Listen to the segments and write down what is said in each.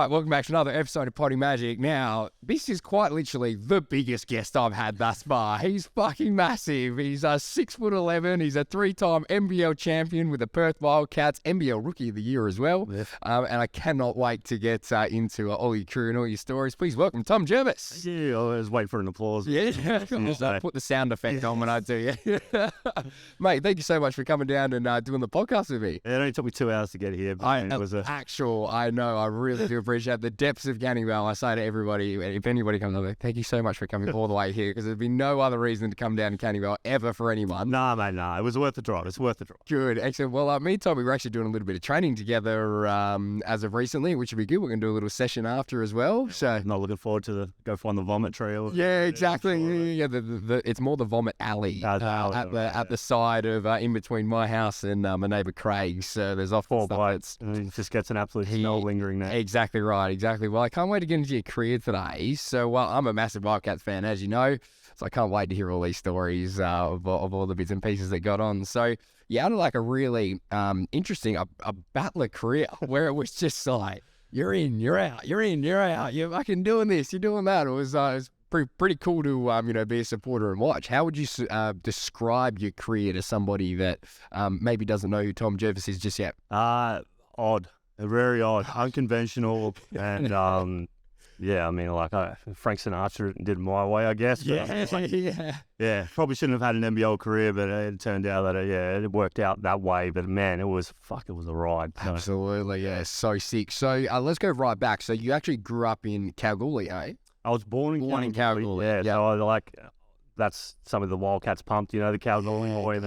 right, welcome back to another episode of Poddy Majic. Now, this is quite literally the biggest guest I've had thus far. He's fucking massive. He's 6'11". He's a 3-time NBL champion with the Perth Wildcats, NBL Rookie of the Year as well. Yeah. And I cannot wait to get into all your crew and all your stories. Please welcome Tom Jervis. Yeah, I was waiting for an applause. Yeah, I'll put the sound effect on when I do. Yeah, mate, thank you so much for coming down and doing the podcast with me. Yeah, it only took me 2 hours to get here. But I know. I really do appreciate the depths of Canning Vale. I say to everybody, if anybody comes over, thank you so much for coming all the way here, because there'd be no other reason to come down to Canning Vale ever for anyone. No, mate, no. It was worth the drive. It's worth the drive. Good, excellent. Well, me and Tommy were actually doing a little bit of training together as of recently, which would be good. We're going to do a little session after as well. So I'm not looking forward to go find the vomit trail. Yeah, exactly. Yeah, it's more the vomit alley at the side of in between my house and my neighbour Craig. So there's often 4 stuff bites, and it just gets an absolute smell lingering there. Exactly right, exactly. Well, I can't wait to get into your career today. So I'm a massive Wildcats fan, as you know, so I can't wait to hear all these stories of all the bits and pieces that got on. So you had like a really interesting, a battler career where it was just like, you're in, you're out, you're in, you're out, you're fucking doing this, you're doing that. It was pretty cool to be a supporter and watch. How would you describe your career to somebody that maybe doesn't know who Tom Jervis is just yet? Odd. Very odd, unconventional, and yeah, I mean, like Frank Sinatra did it my way, I guess. Yeah. Probably shouldn't have had an NBL career, but it turned out that it worked out that way. But man, it was a ride. Absolutely, yeah, so sick. So let's go right back. So you actually grew up in Kalgoorlie, eh? I was born in Kalgoorlie. Yeah, so that's some of the Wildcats pumped, the Kalgoorlie boy.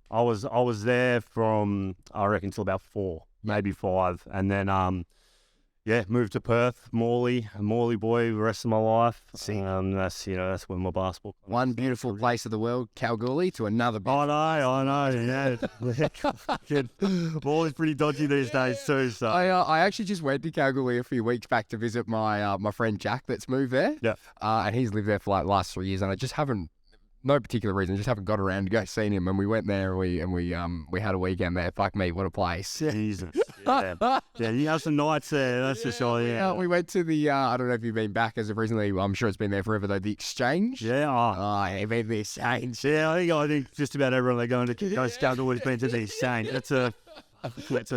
I was there from, I reckon, till about 4. Maybe 5, and then moved to Perth, Morley boy, the rest of my life. That's when my basketball. One beautiful place of the world, Kalgoorlie, to another. I know. Yeah, Morley's pretty dodgy these days too. So I actually just went to Kalgoorlie a few weeks back to visit my my friend Jack that's moved there. Yeah, and he's lived there for like the last 3 years, and I just haven't. No particular reason, just haven't got around to go seeing him. And we went there, we had a weekend there. Fuck me, what a place! Jesus, yeah, you have some nights there. That's for sure. Yeah, we went to the. I don't know if you've been back as of recently. I'm sure it's been there forever though. The Exchange. Yeah. You've been to the Exchange. Yeah, I think just about everyone they're going to Kalgoorlie's been to the Exchange. It's a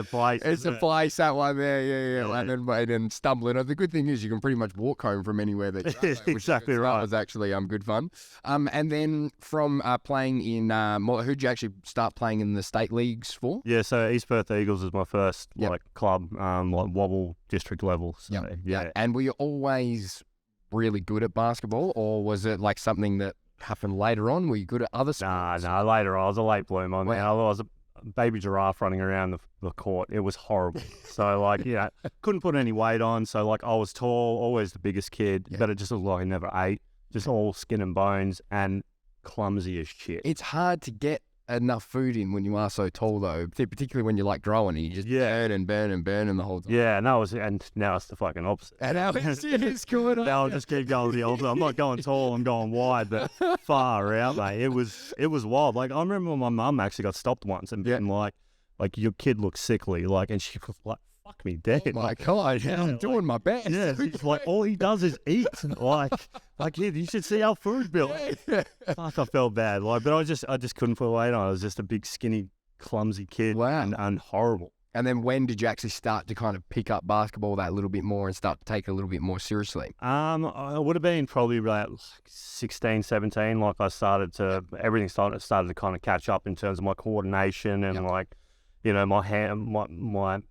place. It's a place, that one there, yeah. And then stumbling. The good thing is you can pretty much walk home from anywhere that you are, exactly right. That was actually good fun. And then from playing in, who'd you actually start playing in the state leagues for? Yeah, so East Perth Eagles is my first club, Wobble district level. So, yeah. And were you always really good at basketball, or was it like something that happened later on? Were you good at other sports? No, later on. I was a late bloomer. Man. I was a baby giraffe running around the court. It was horrible. So couldn't put any weight on. So I was tall, always the biggest kid, but it just looked like I never ate. Just all skin and bones and clumsy as shit. It's hard to get enough food in when you are so tall though, particularly when you're like growing and you just burn the whole time. Yeah, now it's the fucking opposite. And now it's going on. Now I'll just keep going the opposite. I'm not going tall, I'm going wide, but far out, mate. It was wild. Like I remember when my mum actually got stopped once and being like your kid looks sickly, and she was like, fuck me dead. Oh my God, I'm doing my best. Yeah, it's like all he does is eat. Kid, you should see our food bill. Fuck, I felt bad. But I just couldn't put weight on. I was just a big, skinny, clumsy kid. Wow. And horrible. And then when did you actually start to kind of pick up basketball that little bit more and start to take it a little bit more seriously? I would have been probably about 16, 17. Everything started to kind of catch up in terms of my coordination and my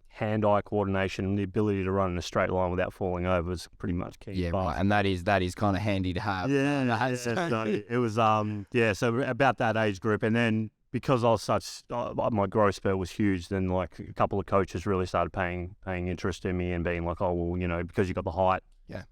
hand-eye coordination and the ability to run in a straight line without falling over is pretty much key. Yeah, right. And that is kind of handy to have. Yeah, so it was so about that age group, and then because I was my growth spurt was huge. Then a couple of coaches really started paying interest in me and being like, oh well, because you got the height,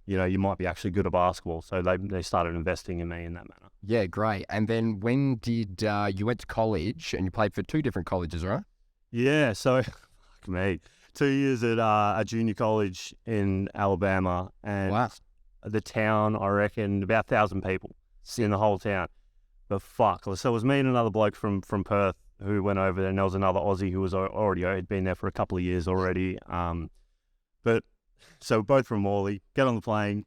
you might be actually good at basketball. So they started investing in me in that manner. Yeah, great. And then when did you went to college and you played for 2 different colleges, right? Yeah, so fuck me. 2 years at a junior college in Alabama, and the town, I reckon, about 1,000 people in the whole town. But fuck, so it was me and another bloke from Perth who went over there, and there was another Aussie who was had been there for a couple of years already. But so both from Morley, get on the plane,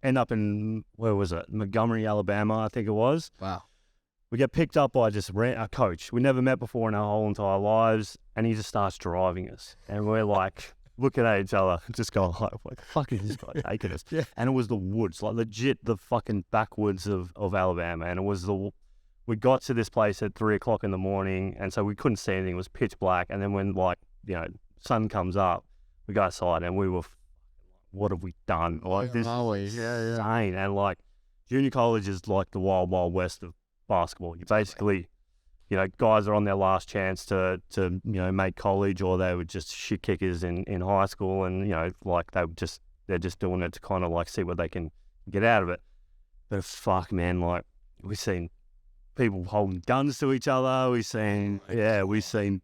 end up in, where was it? Montgomery, Alabama, I think it was. Wow. We get picked up by just a coach we never met before in our whole entire lives, and he just starts driving us. And we're like, looking at each other, just going like, what the fuck is this guy taking us? Yeah. And it was the woods, like legit the fucking backwoods of Alabama. And it was we got to this place at 3 o'clock in the morning, and so we couldn't see anything. It was pitch black. And then when sun comes up, we go outside and we were, what have we done? Like this is insane. And like junior college is like the wild, wild west of basketball. You basically, guys are on their last chance to make college, or they were just shit kickers in high school, and like they're just doing it to kind of like see what they can get out of it. But fuck, man, like we've seen people holding guns to each other. We've seen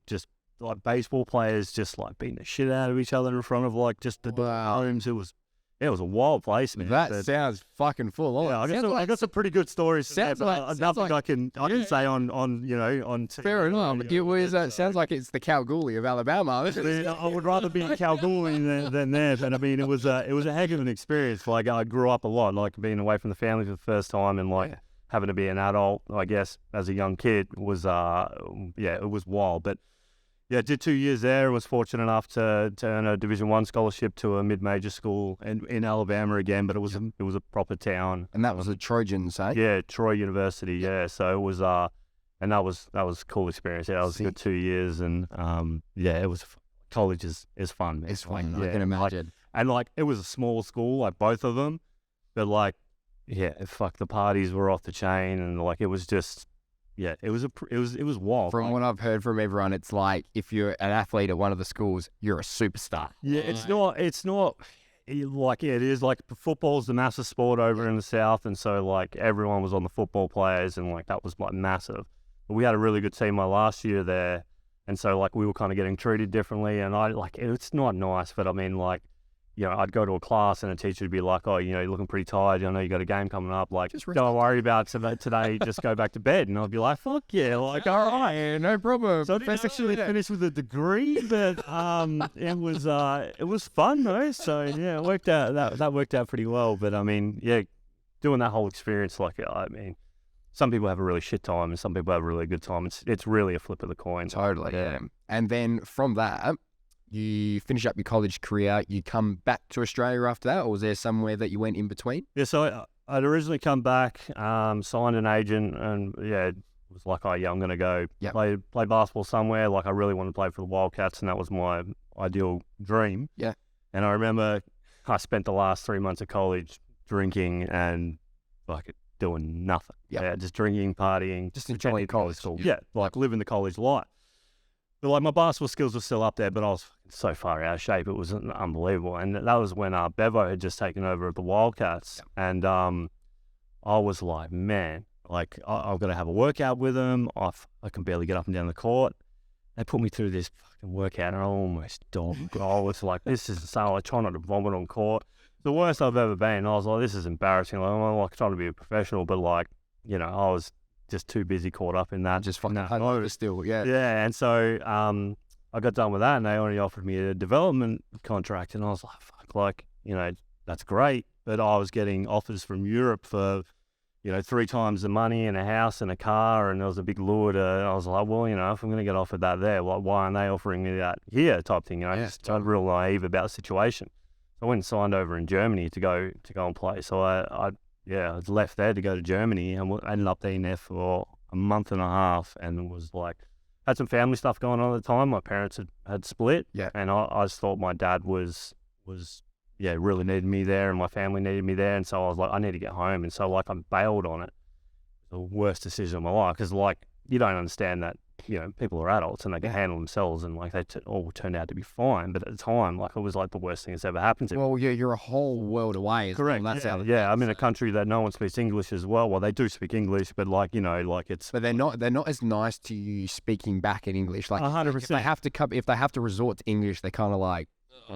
just like baseball players just like beating the shit out of each other in front of like just the homes. It was a wild place, man. That sounds fucking full on. Yeah, I got some pretty good stories. Nothing I can say on TV. Fair enough. Sounds like it's the Kalgoorlie of Alabama. I would rather be in Kalgoorlie than there. But I mean, it was a heck of an experience. Like I grew up a lot, like being away from the family for the first time, and like having to be an adult, I guess, as a young kid was it was wild. But yeah, did 2 years there. Was fortunate enough to earn a Division I scholarship to a mid-major school in Alabama again, but it was a proper town. And that was the Trojans, eh? Yeah, Troy University. Yeah, so it was and that was a cool experience. Yeah, it was a good 2 years, and it was. College is fun, man. It's fun. I can imagine. And like it was a small school, like both of them, but like the parties were off the chain, and like it was just. Yeah, it was wild. From what I've heard from everyone, it's like if you're an athlete at one of the schools, you're a superstar. Yeah, it's not like it is like football's the massive sport over in the South, and so like everyone was on the football players, and like that was like massive. But we had a really good team my last year there, and so like we were kind of getting treated differently, and it's not nice, but I mean like. I'd go to a class and a teacher would be like, oh, you're looking pretty tired. I know you got a game coming up. Like, don't worry about today. Just go back to bed. And I'd be like, fuck yeah. Like, all right. No problem. So I didn't actually finish with a degree, but it was fun though. So yeah, it worked out. That worked out pretty well. But I mean, yeah, doing that whole experience, like, I mean, some people have a really shit time and some people have a really good time. It's really a flip of the coin. Totally. Yeah. And then from that, you finish up your college career, you come back to Australia after that, or was there somewhere that you went in between? Yeah, so I'd originally come back, signed an agent, and yeah, it was like, oh yeah, I'm going to go play basketball somewhere. Like I really wanted to play for the Wildcats, and that was my ideal dream. Yeah. And I remember I spent the last 3 months of college drinking and like doing nothing. Yeah, just drinking, partying. Just enjoying college school. Yeah, like living the college life. But like my basketball skills were still up there, but I was so far out of shape. It was unbelievable. And that was when Bevo had just taken over at the Wildcats. Yeah. And I was like, man, like I've got to have a workout with them. I can barely get up and down the court. They put me through this fucking workout and I almost died. I was like, this is so, I try not to vomit on court. The worst I've ever been. I was like, this is embarrassing. Like, I'm like trying to be a professional, but like, I was just too busy caught up in that. Just fucking hungover still, yeah. Yeah, and so I got done with that and they only offered me a development contract and I was like, fuck, like, that's great. But I was getting offers from Europe for, 3 times the money and a house and a car, and there was a big lure to, I was like, well, if I'm going to get offered that there, why aren't they offering me that here type thing? Just I'm real naive about the situation. So I went and signed over in Germany to go and play. So I was left there to go to Germany and ended up being there for a month and a half and was like, had some family stuff going on at the time. My parents had split. Yeah. And I just thought my dad was really needed me there and my family needed me there. And so I was like, I need to get home. And so like I bailed on it. The worst decision of my life. Because like, you don't understand that, people are adults and they can handle themselves and like they all turned out to be fine. But at the time, like it was like the worst thing that's ever happened to me. Well, yeah, you're a whole world away. Correct. Well. That's I'm in a country that no one speaks English as well. Well, they do speak English, but like, like it's... But they're not as nice to you speaking back in English. Like 100%. If they have to resort to English, they're kind of like...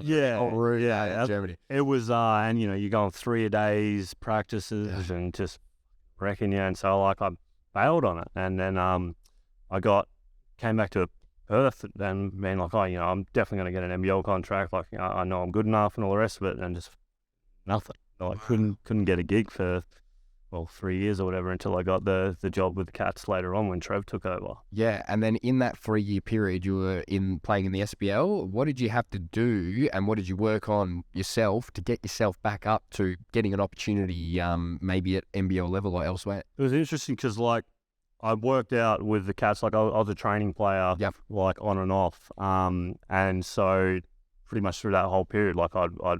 Germany. It was, and you're going 3 a days practices and just wrecking you. And so like I bailed on it. And then I came back to Perth and being like, oh, I'm definitely going to get an NBL contract. Like, I know I'm good enough and all the rest of it, and just nothing. Like, couldn't get a gig for 3 years or whatever until I got the job with the Cats later on when Trev took over. Yeah, and then in that 3-year period you were playing in the SBL, what did you have to do and what did you work on yourself to get yourself back up to getting an opportunity maybe at NBL level or elsewhere? It was interesting because, like, I worked out with the Cats, like I was a training player, like on and off. And so pretty much through that whole period, like I'd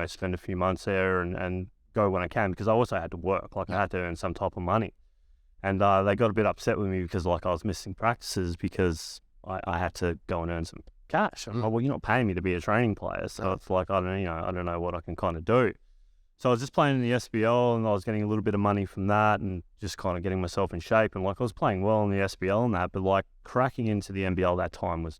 spend a few months there and go when I can, because I also had to work, like I had to earn some type of money. And they got a bit upset with me because like I was missing practices because I had to go and earn some cash. I'm like, well, you're not paying me to be a training player. So it's like, I don't know what I can kind of do. So I was just playing in the SBL and I was getting a little bit of money from that and just kind of getting myself in shape. And like I was playing well in the SBL and that, but like cracking into the NBL that time was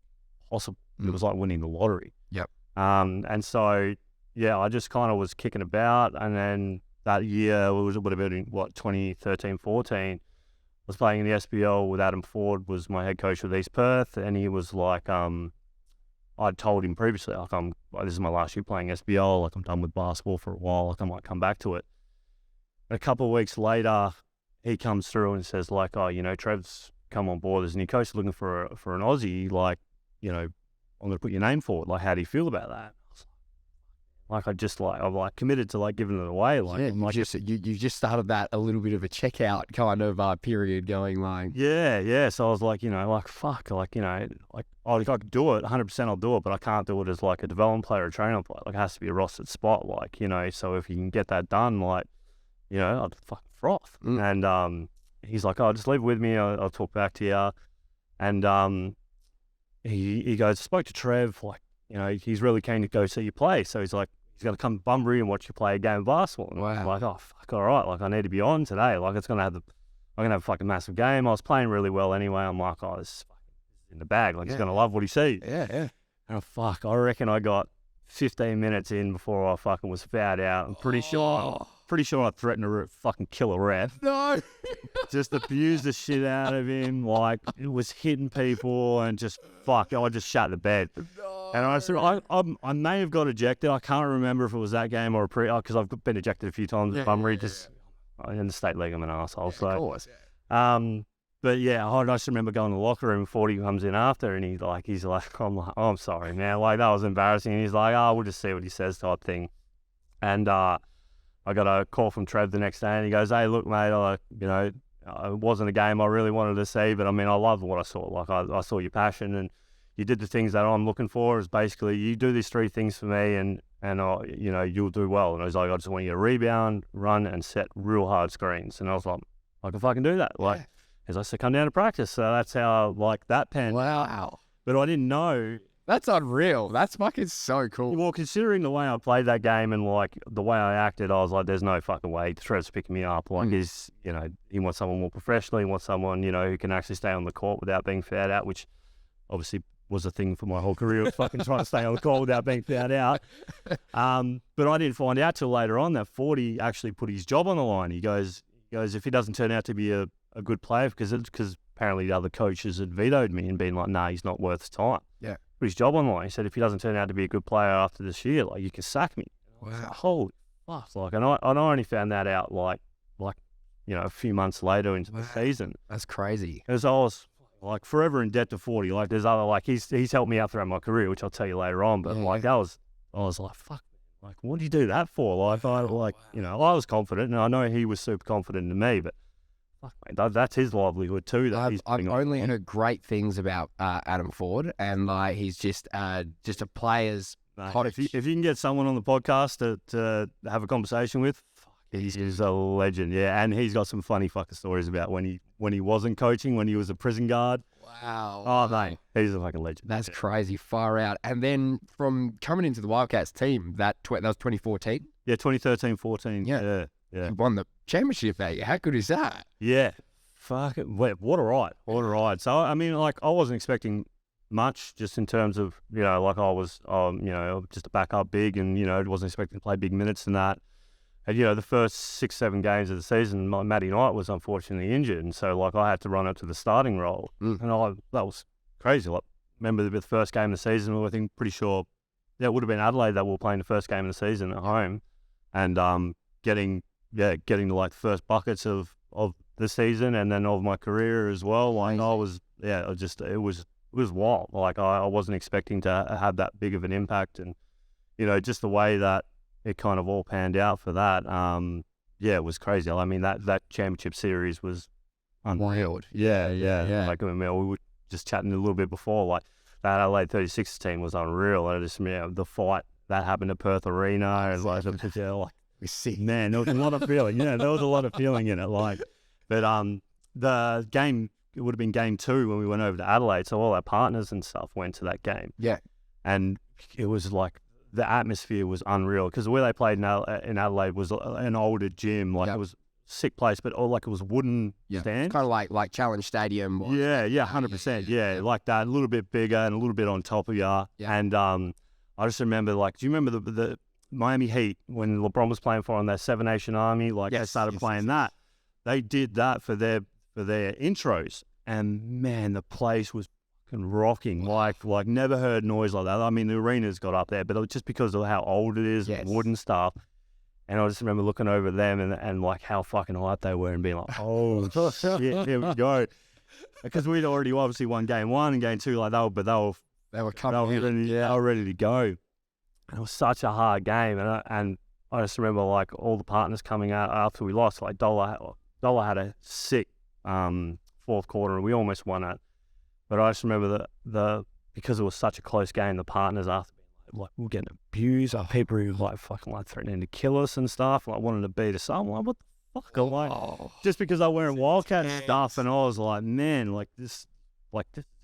possible. It was like winning the lottery. Yep. And so, yeah, I just kind of was kicking about. And then that year, it would have been, 2013, 14, I was playing in the SBL with Adam Ford, was my head coach with East Perth. And he was like, I'd told him previously, like, this is my last year playing SBL, like I'm done with basketball for a while, like I might come back to it. A couple of weeks later, he comes through and says like, oh, Trev's come on board, there's a new coach looking for an Aussie, like, I'm going to put your name forward. Like, how do you feel about that? I'm committed to like giving it away. Like, you just started that a little bit of a checkout kind of period going like. Yeah. So I was like, fuck, like I could do it, 100% I'll do it, but I can't do it as like a development player or a trainer player. Like, it has to be a rostered spot, like, so if you can get that done, like, I'd fucking froth. And he's like, oh, just leave it with me, I'll talk back to you. And he goes, spoke to Trev, like, he's really keen to go see you play. So he's like, he's going to come to Bunbury and watch you play a game of basketball. And I'm like, oh, fuck, all right. Like, I need to be on today. Like, I'm going to have a fucking massive game. I was playing really well anyway. I'm like, oh, this is in the bag. Like, he's going to love what he sees. Yeah. And I reckon I got 15 minutes in before I fucking was fouled out. I'm pretty sure I threatened to fucking kill a ref. No. Just abused the shit out of him. Like, it was hitting people and just, I just shut the bed. No. And I may have got ejected. I can't remember if it was that game or a because I've been ejected a few times at Bunbury. In the state league, I'm an arsehole. So, of course. But yeah, I just remember going to the locker room. 40 comes in after, and he's like, I'm like, oh, I'm sorry, man. Like, that was embarrassing. And he's like, oh, we'll just see what he says, type thing. And I got a call from Trev the next day, and he goes, hey, look, mate, it wasn't a game I really wanted to see, but I mean, I loved what I saw. Like, I saw your passion, and you did the things that I'm looking for. Is basically you do these 3 things for me, and you'll do well. And I was like, I just want you to rebound, run, and set real hard screens. And I was like, I can fucking do that. Like, as I said, come down to practice. So that's how that panned. Wow. But I didn't know. That's unreal. That's fucking so cool. Well, considering the way I played that game and like the way I acted, I was like, there's no fucking way Trev's picking me up. Like, he wants someone more professional. He wants someone, who can actually stay on the court without being fouled out, which obviously was a thing for my whole career, was fucking trying to stay on the court without being fouled out. But I didn't find out till later on that 40 actually put his job on the line. He goes, if he doesn't turn out to be a good player, because apparently the other coaches had vetoed me and been like, nah, he's not worth his time. Yeah. Put his job on the line. He said, if he doesn't turn out to be a good player after this year, like, you can sack me. Wow. Like, holy fuck. Like, and I only found that out like a few months later into the season. That's crazy. Because I was like forever in debt to 40. Like, there's other, like, he's helped me out throughout my career, which I'll tell you later on. But I was like, fuck, like, what do you do that for? Like, I was confident, and I know he was super confident in me, but fuck, mate, that's his livelihood too. I've only heard great things about Adam Ford, and like, he's just a player's. If you can get someone on the podcast to have a conversation with, he's a legend. Yeah, and he's got some funny fucking stories about when he wasn't coaching, when he was a prison guard. Wow. Oh, mate, he's a fucking legend. That's crazy, far out. And then from coming into the Wildcats team, that was 2014. Yeah, 2013, 14. Yeah. You won the championship that year. How good is that? Yeah. Fuck it. What a ride. What a ride. So, I mean, like, I wasn't expecting much just in terms of, like, I was, just a backup big and, wasn't expecting to play big minutes and that. And, the first 6-7 games of the season, Matty Knight was unfortunately injured. And so, like, I had to run up to the starting role. And that was crazy. Like, remember the first game of the season, I think pretty sure, it would have been Adelaide that we were playing the first game of the season at home, and getting to like first buckets of the season and then of my career as well. Like I was, it was wild. Like I wasn't expecting to have that big of an impact, and just the way that it kind of all panned out for that. It was crazy. I mean, that championship series was wild. Yeah. Like, I mean, we were just chatting a little bit before, like that Adelaide 36 team was unreal. And just, the fight that happened at Perth Arena, and like, we see, man, there was a lot of feeling. There was a lot of feeling in it. Like, but the game, it would have been game 2 when we went over to Adelaide. So all our partners and stuff went to that game. Yeah, and it was like, the atmosphere was unreal, because where they played in Adelaide was an older gym. Like, it was a sick place, but all like it was wooden stands. Kind of like Challenge Stadium. 100%. Yeah, like that, a little bit bigger and a little bit on top of you. Yeah. And I just remember, like, do you remember the Miami Heat when LeBron was playing for them, their Seven Nation Army? Like, they started playing that. They did that for their intros, and man, the place was rocking. Like never heard noise like that. I mean, the arena's got up there, but it was just because of how old it is, wooden stuff. And I just remember looking over them and like how fucking hyped they were, and being like, oh shit, here we go. Because we'd already obviously won game 1 and game 2, like they were ready to go. And it was such a hard game, and I just remember like all the partners coming out after we lost. Like Dollar had a sick fourth quarter, and we almost won it. But I just remember because it was such a close game, the partners after being like, we're getting abused. People who were like fucking like threatening to kill us and stuff, like wanting to beat us up. I'm like, what the fuck? I'm like, just because I'm wearing Wildcat stuff, and I was like, man, this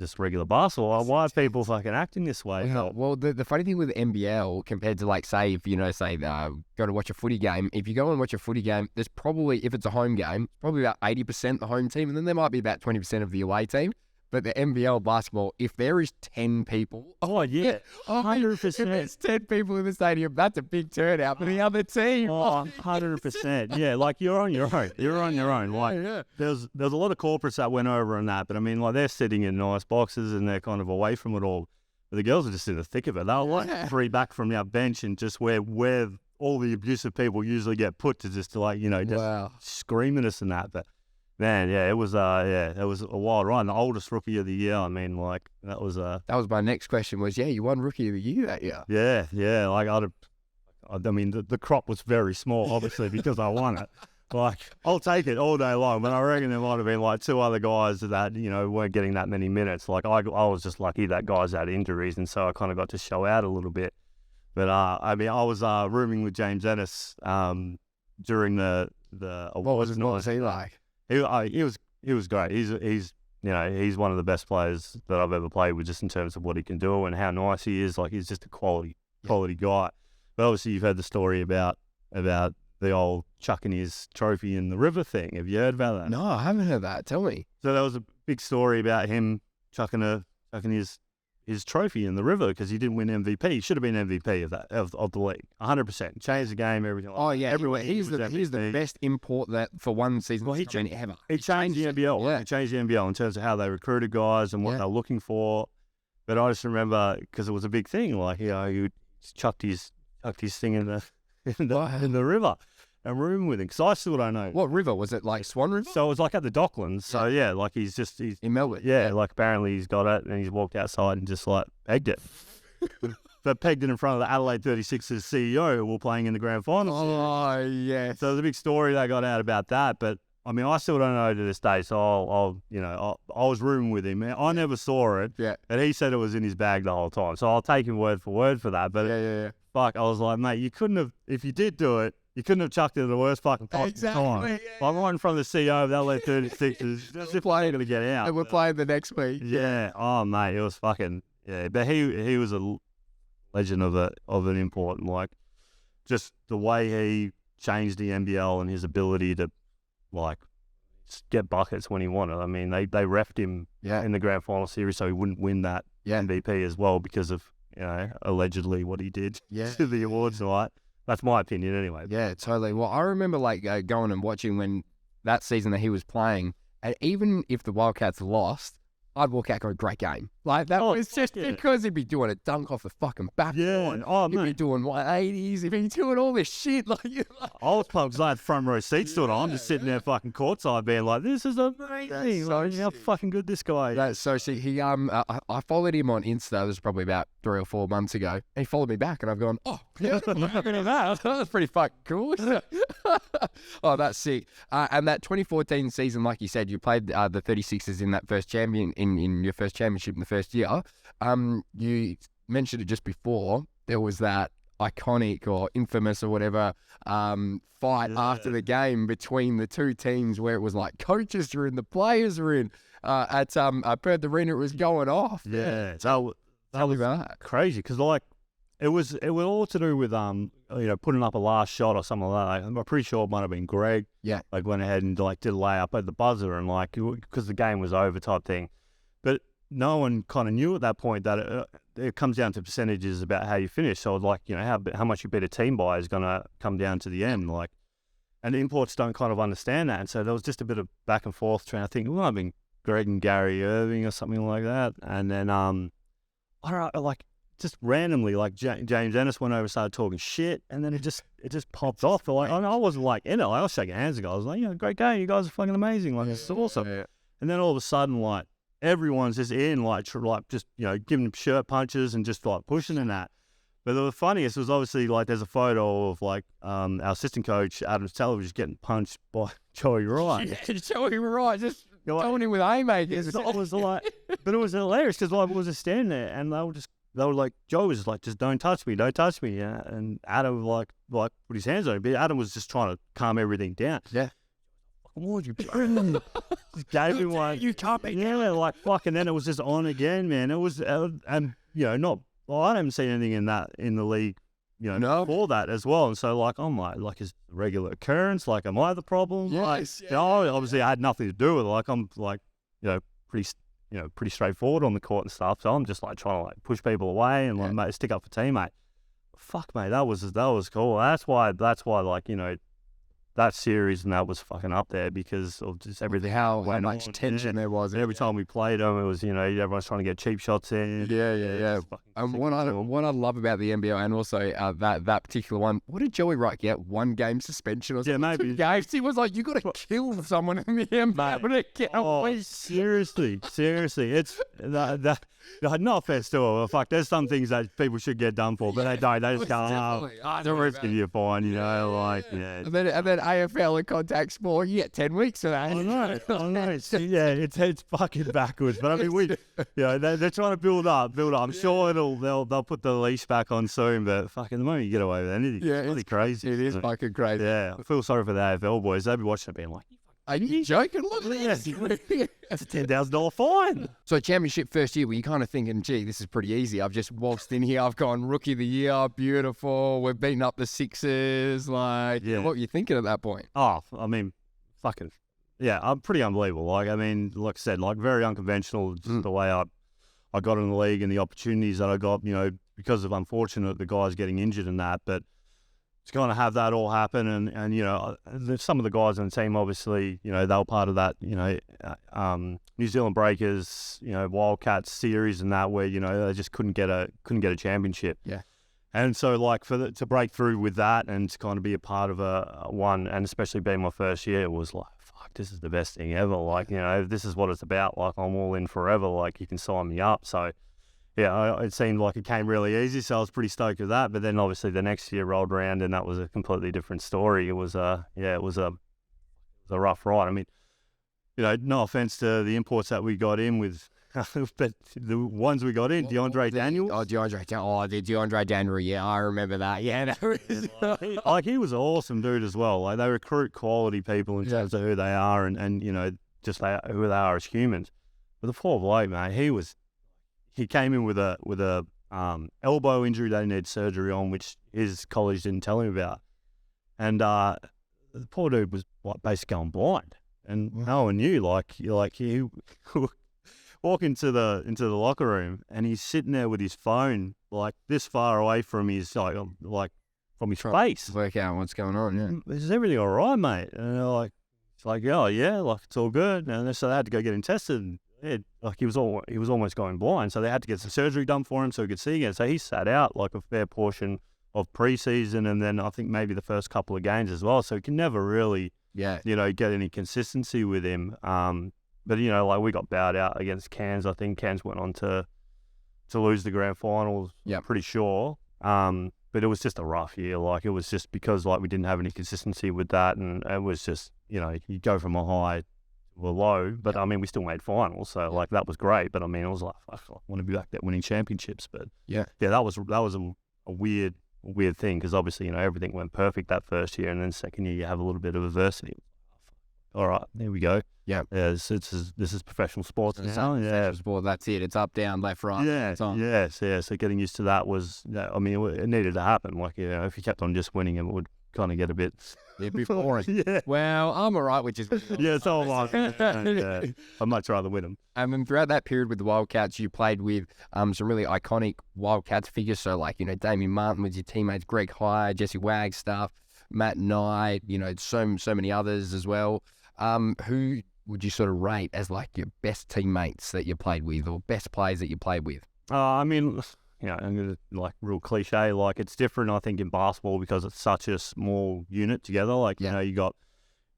is regular basketball. Why are people fucking acting this way? Well, the funny thing with NBL compared to like, say, if go to watch a footy game, if you go and watch a footy game, there's probably, if it's a home game, probably about 80% the home team, and then there might be about 20% of the away team. But the NBL basketball, if there is 10 people... 100%. If there's 10 people in the stadium, that's a big turnout for the other team. 100%. Yeah, like you're on your own. You're on your own. Like, there's a lot of corporates that went over on that, but I mean, like, they're sitting in nice boxes and they're kind of away from it all. But the girls are just in the thick of it. They're like 3 back from our bench, and just where all the abusive people usually get put to just scream at us and that. But man, it was a wild run. The oldest rookie of the year. I mean, like, that was my next question. Was you won rookie of the year that year? Yeah. Like I mean, the crop was very small, obviously, because I won it. Like, I'll take it all day long, but I reckon there might have been like 2 other guys that weren't getting that many minutes. Like, I was just lucky that guys had injuries, and so I kind of got to show out a little bit. But I mean, I was rooming with James Ennis during the. What was he like? He was great. He's one of the best players that I've ever played with, just in terms of what he can do and how nice he is. Like, he's just a quality guy. But obviously, you've heard the story about the old chucking his trophy in the river thing. Have you heard about that? No, I haven't heard that. Tell me. So there was a big story about him chucking his trophy in the river because he didn't win MVP. He should have been MVP of the league. 100%. Changed the game, everything like that. Everywhere. He's the best import that for one season ever. He changed the NBL. Yeah. He changed the NBL in terms of how they recruited guys and what they're looking for. But I just remember, because it was a big thing, like, he chucked his thing in the river. And room with him, because I still don't know. What river? Was it like Swan River? So it was like at the Docklands. So like he's in Melbourne. Yeah, like apparently he's got it, and he's walked outside and just like pegged it. But pegged it in front of the Adelaide 36's CEO who were playing in the grand final. Oh, yeah. So there's a big story that got out about that. But I mean, I still don't know to this day. So I was rooming with him. I never saw it. Yeah. And he said it was in his bag the whole time. So I'll take him word for word for that. But fuck, I was like, mate, you couldn't have, if you did do it, you couldn't have chucked it at the worst fucking time. Exactly. Like, right in front of the CEO of the LA 36ers. As if they're going to get out. And we're playing the next week. Yeah. Oh, mate, it was fucking, But he was a legend of an import. And, like, just the way he changed the NBL and his ability to, like, get buckets when he wanted. I mean, they reffed him in the grand final series so he wouldn't win that MVP as well because of, allegedly what he did to the awards night. That's my opinion anyway. Yeah, totally. Well, I remember going and watching when that season that he was playing, and even if the Wildcats lost, I'd walk out and go, great game. Like, that was just because he'd be doing a dunk off the fucking backboard. Yeah. He'd be doing 180s. He'd be doing all this shit. Like, I was pumped because I had front row seats to it. I'm just sitting there fucking courtside being like, this is amazing. Like, how fucking good this guy is. That's so sick. He, I followed him on Insta. This was probably about 3 or 4 months ago. And he followed me back, and I've gone, oh, yeah, that's pretty fucking cool. Oh, that's sick. And that 2014 season, like you said, you played the 36ers in that first in your first championship in the first year. You mentioned it just before. There was that iconic or infamous or whatever fight after the game between the two teams where it was like coaches were in, the players were in. At Perth Arena, it was going off. Yeah, so that was crazy because like it was all to do with putting up a last shot or something like that. I'm pretty sure it might have been Greg. Yeah, like went ahead and like did a layup at the buzzer and like because the game was over type thing, but no one kind of knew at that point that it comes down to percentages about how you finish. So like how much you beat a team by is gonna come down to the end. Like, and the imports don't kind of understand that, and so there was just a bit of back and forth trying to think. Well, I mean, Greg and Gary Irving or something like that, and then I don't know, like just randomly, like James Ennis went over and started talking shit, and then it just popped off. Like I wasn't like in it. Like, I was shaking hands with guys. I was like, great game, you guys are fucking amazing. Like it's awesome. Yeah. And then all of a sudden, like everyone's just in, like just giving them shirt punches and just like pushing and that. But the funniest was obviously like there's a photo of like our assistant coach Adam Teller just getting punched by Joey Wright. Yeah, Joey Wright just going in with haymakers. I was like, but it was hilarious because like, I was just standing there and they were like, Joe was like, just don't touch me. Yeah. And Adam like put his hands on him. But Adam was just trying to calm everything down. Yeah. What you just gave him like, you can't be. Yeah, like fuck. And then it was just on again, man. It was, and I haven't seen anything in the league, for that as well. And so like, I'm like, is it a regular occurrence? Like, am I the problem? Yes. Like, obviously I had nothing to do with it. Like, I'm like, pretty straightforward on the court and stuff. So I'm just like trying to like push people away and like stick up for teammate. Fuck, mate, that was cool. That's why like that series and that was fucking up there because of just everything. How much tension there was. And every time we played them, it was everyone's trying to get cheap shots in. Yeah. What I love about the NBL and also that particular one, what did Joey Wright get? 1 game suspension or something? Yeah, maybe. 2 games. He was like, you got to kill someone in the NBL. Seriously, it's that. No offense to it. Fuck, there's some things that people should get done for, but they don't. They just go, don't worry, give you a fine, like, yeah. And then AFL and contact sport, you get 10 weeks for that. I know. It's fucking backwards. But I mean, they're trying to build up. I'm sure they'll put the leash back on soon, but fucking the moment you get away with anything, it's really crazy. It is fucking crazy. Yeah, I feel sorry for the AFL boys. They'll be watching it being like, are you joking? Look at this. That's a $10,000 fine. So championship first year, were you kind of thinking, gee, this is pretty easy. I've just waltzed in here. I've gone rookie of the year. Beautiful. We're beating up the Sixers. Like, what were you thinking at that point? Oh, I mean, fucking, yeah, I'm pretty unbelievable. Like, I mean, like I said, like very unconventional, just the way I got in the league and the opportunities that I got, because of unfortunate the guys getting injured and that, but it's going to have that all happen, and some of the guys on the team, obviously, they were part of that, New Zealand Breakers, Wildcats series and that, where they just couldn't get a championship. Yeah, and so like to break through with that and to kind of be a part of a one, and especially being my first year, it was like, fuck, this is the best thing ever. Like, this is what it's about. Like, I'm all in forever. Like, you can sign me up. So. Yeah, it seemed like it came really easy, so I was pretty stoked with that. But then obviously the next year rolled around, and that was a completely different story. It was a rough ride. I mean, no offense to the imports that we got in with, but the ones we got in, DeAndre Daniels. The DeAndre Daniel. Yeah, I remember that. Yeah, like he was an awesome dude as well. Like they recruit quality people in terms of who they are and just who they are as humans. But the 4 mate, he came in with a elbow injury that he needed surgery on, which his college didn't tell him about. And the poor dude was like basically going blind, and no one knew. Like he walk into the locker room, and he's sitting there with his phone like this far away from his from his face. Work out what's going on. Yeah, is everything all right, mate? And they're like, it's like, oh yeah, like it's all good. And so they had to go get him tested. he was almost going blind, so they had to get some surgery done for him so he could see again. So he sat out like a fair portion of preseason, and then I think maybe the first couple of games as well. So he can never really, get any consistency with him. But like we got bowed out against Cairns. I think Cairns went on to lose the grand finals. Yeah, pretty sure. But it was just a rough year. Like it was just because like we didn't have any consistency with that, and it was just you go from a high to a low. But I mean, we still made finals, so like that was great. But I mean, it was like fuck, I want to be back there winning championships. But that was a weird thing because obviously everything went perfect that first year, and then second year you have a little bit of adversity. All right, there we go. Yeah, this is professional sports now. Professional sport, that's it. It's up, down, left, right. Yeah, So getting used to that was, I mean, it needed to happen. Like, if you kept on just winning, it would kind of get a bit boring. Yeah. Well, I'm all right with just winning. So am I. I'd much rather win them. And then throughout that period with the Wildcats, you played with some really iconic Wildcats figures. So like, Damien Martin was your teammates, Greg Hire, Jesse Wagstaff, Matt Knight, so many others as well. Who would you sort of rate as like your best teammates that you played with or best players that you played with? I mean, I'm gonna like real cliche. Like it's different, I think, in basketball because it's such a small unit together. Like you got,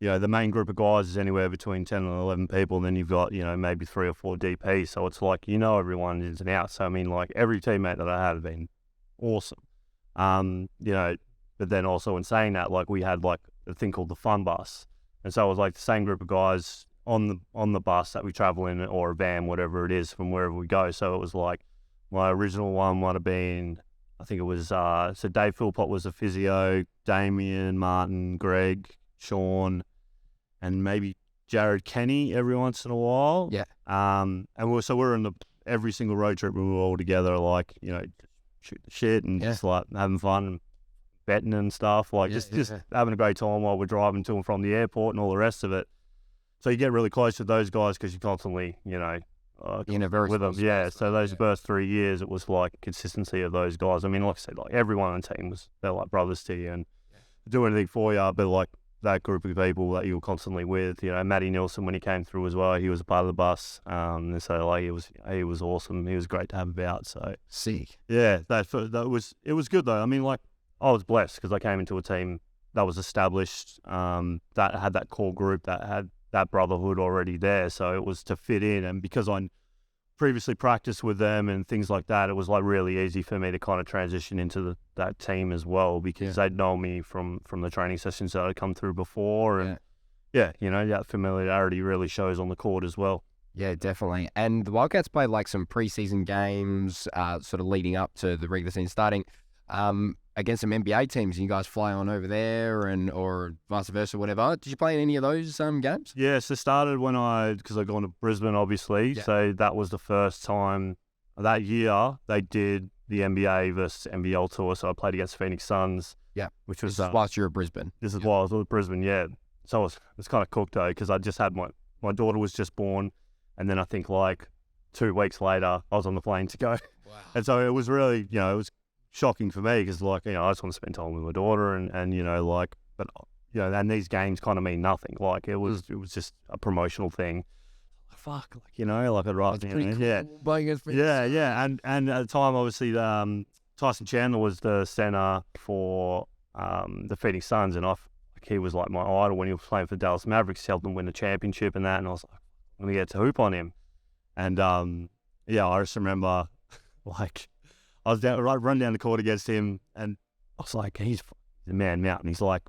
the main group of guys is anywhere between 10 and 11 people, and then you've got maybe 3 or 4 DP. So it's like everyone ins and outs. So I mean, like every teammate that I had been awesome. But then also in saying that, like we had like a thing called the fun bus. And so it was like the same group of guys on the bus that we travel in, or a van, whatever it is, from wherever we go. So it was like my original one might have been, I think it was, so Dave Philpott was a physio, Damien, Martin, Greg, Sean, and maybe Jared Kenny every once in a while. Yeah. And we're in every single road trip we were all together, like, shoot the shit and just like having fun and betting and stuff, like just having a great time while we're driving to and from the airport and all the rest of it. So you get really close to those guys because you're constantly, with them. Yeah. So those first 3 years, it was like consistency of those guys. I mean, like I said, like everyone on the team they're like brothers to you and do anything for you. But like that group of people that you were constantly with, Matty Nielsen when he came through as well, he was a part of the bus. And so like he was awesome. He was great to have about. So sick. Yeah, it was good though. I mean, like, I was blessed because I came into a team that was established, that had that core group, that had that brotherhood already there. So it was to fit in. And because I previously practiced with them and things like that, it was like really easy for me to kind of transition into that team as well because they'd known me from the training sessions that I'd come through before. And that familiarity really shows on the court as well. Yeah, definitely. And the Wildcats played like some preseason games sort of leading up to the regular season starting. Against some NBA teams, and you guys fly on over there, or vice versa, whatever. Did you play in any of those games? Yeah, so started because I'd gone to Brisbane, obviously. Yeah. So that was the first time that year they did the NBA versus NBL tour. So I played against Phoenix Suns. Yeah, which was whilst you were at Brisbane. This is while I was at Brisbane. Yeah, so it was kind of cooked though because I just had my daughter was just born, and then I think like 2 weeks later I was on the plane to go. Wow. And so it was really it was shocking for me because like I just want to spend time with my daughter and and these games kind of mean nothing. Like it was just a promotional thing. Fuck, like like I'd rather and at the time obviously Tyson Chandler was the center for the Phoenix Suns, and he was like my idol when he was playing for Dallas Mavericks. He helped them win the championship and that, and I was like, I'm gonna get to hoop on him. And I just remember like I was run down the court against him, and I was like, he's a man mountain. He's like,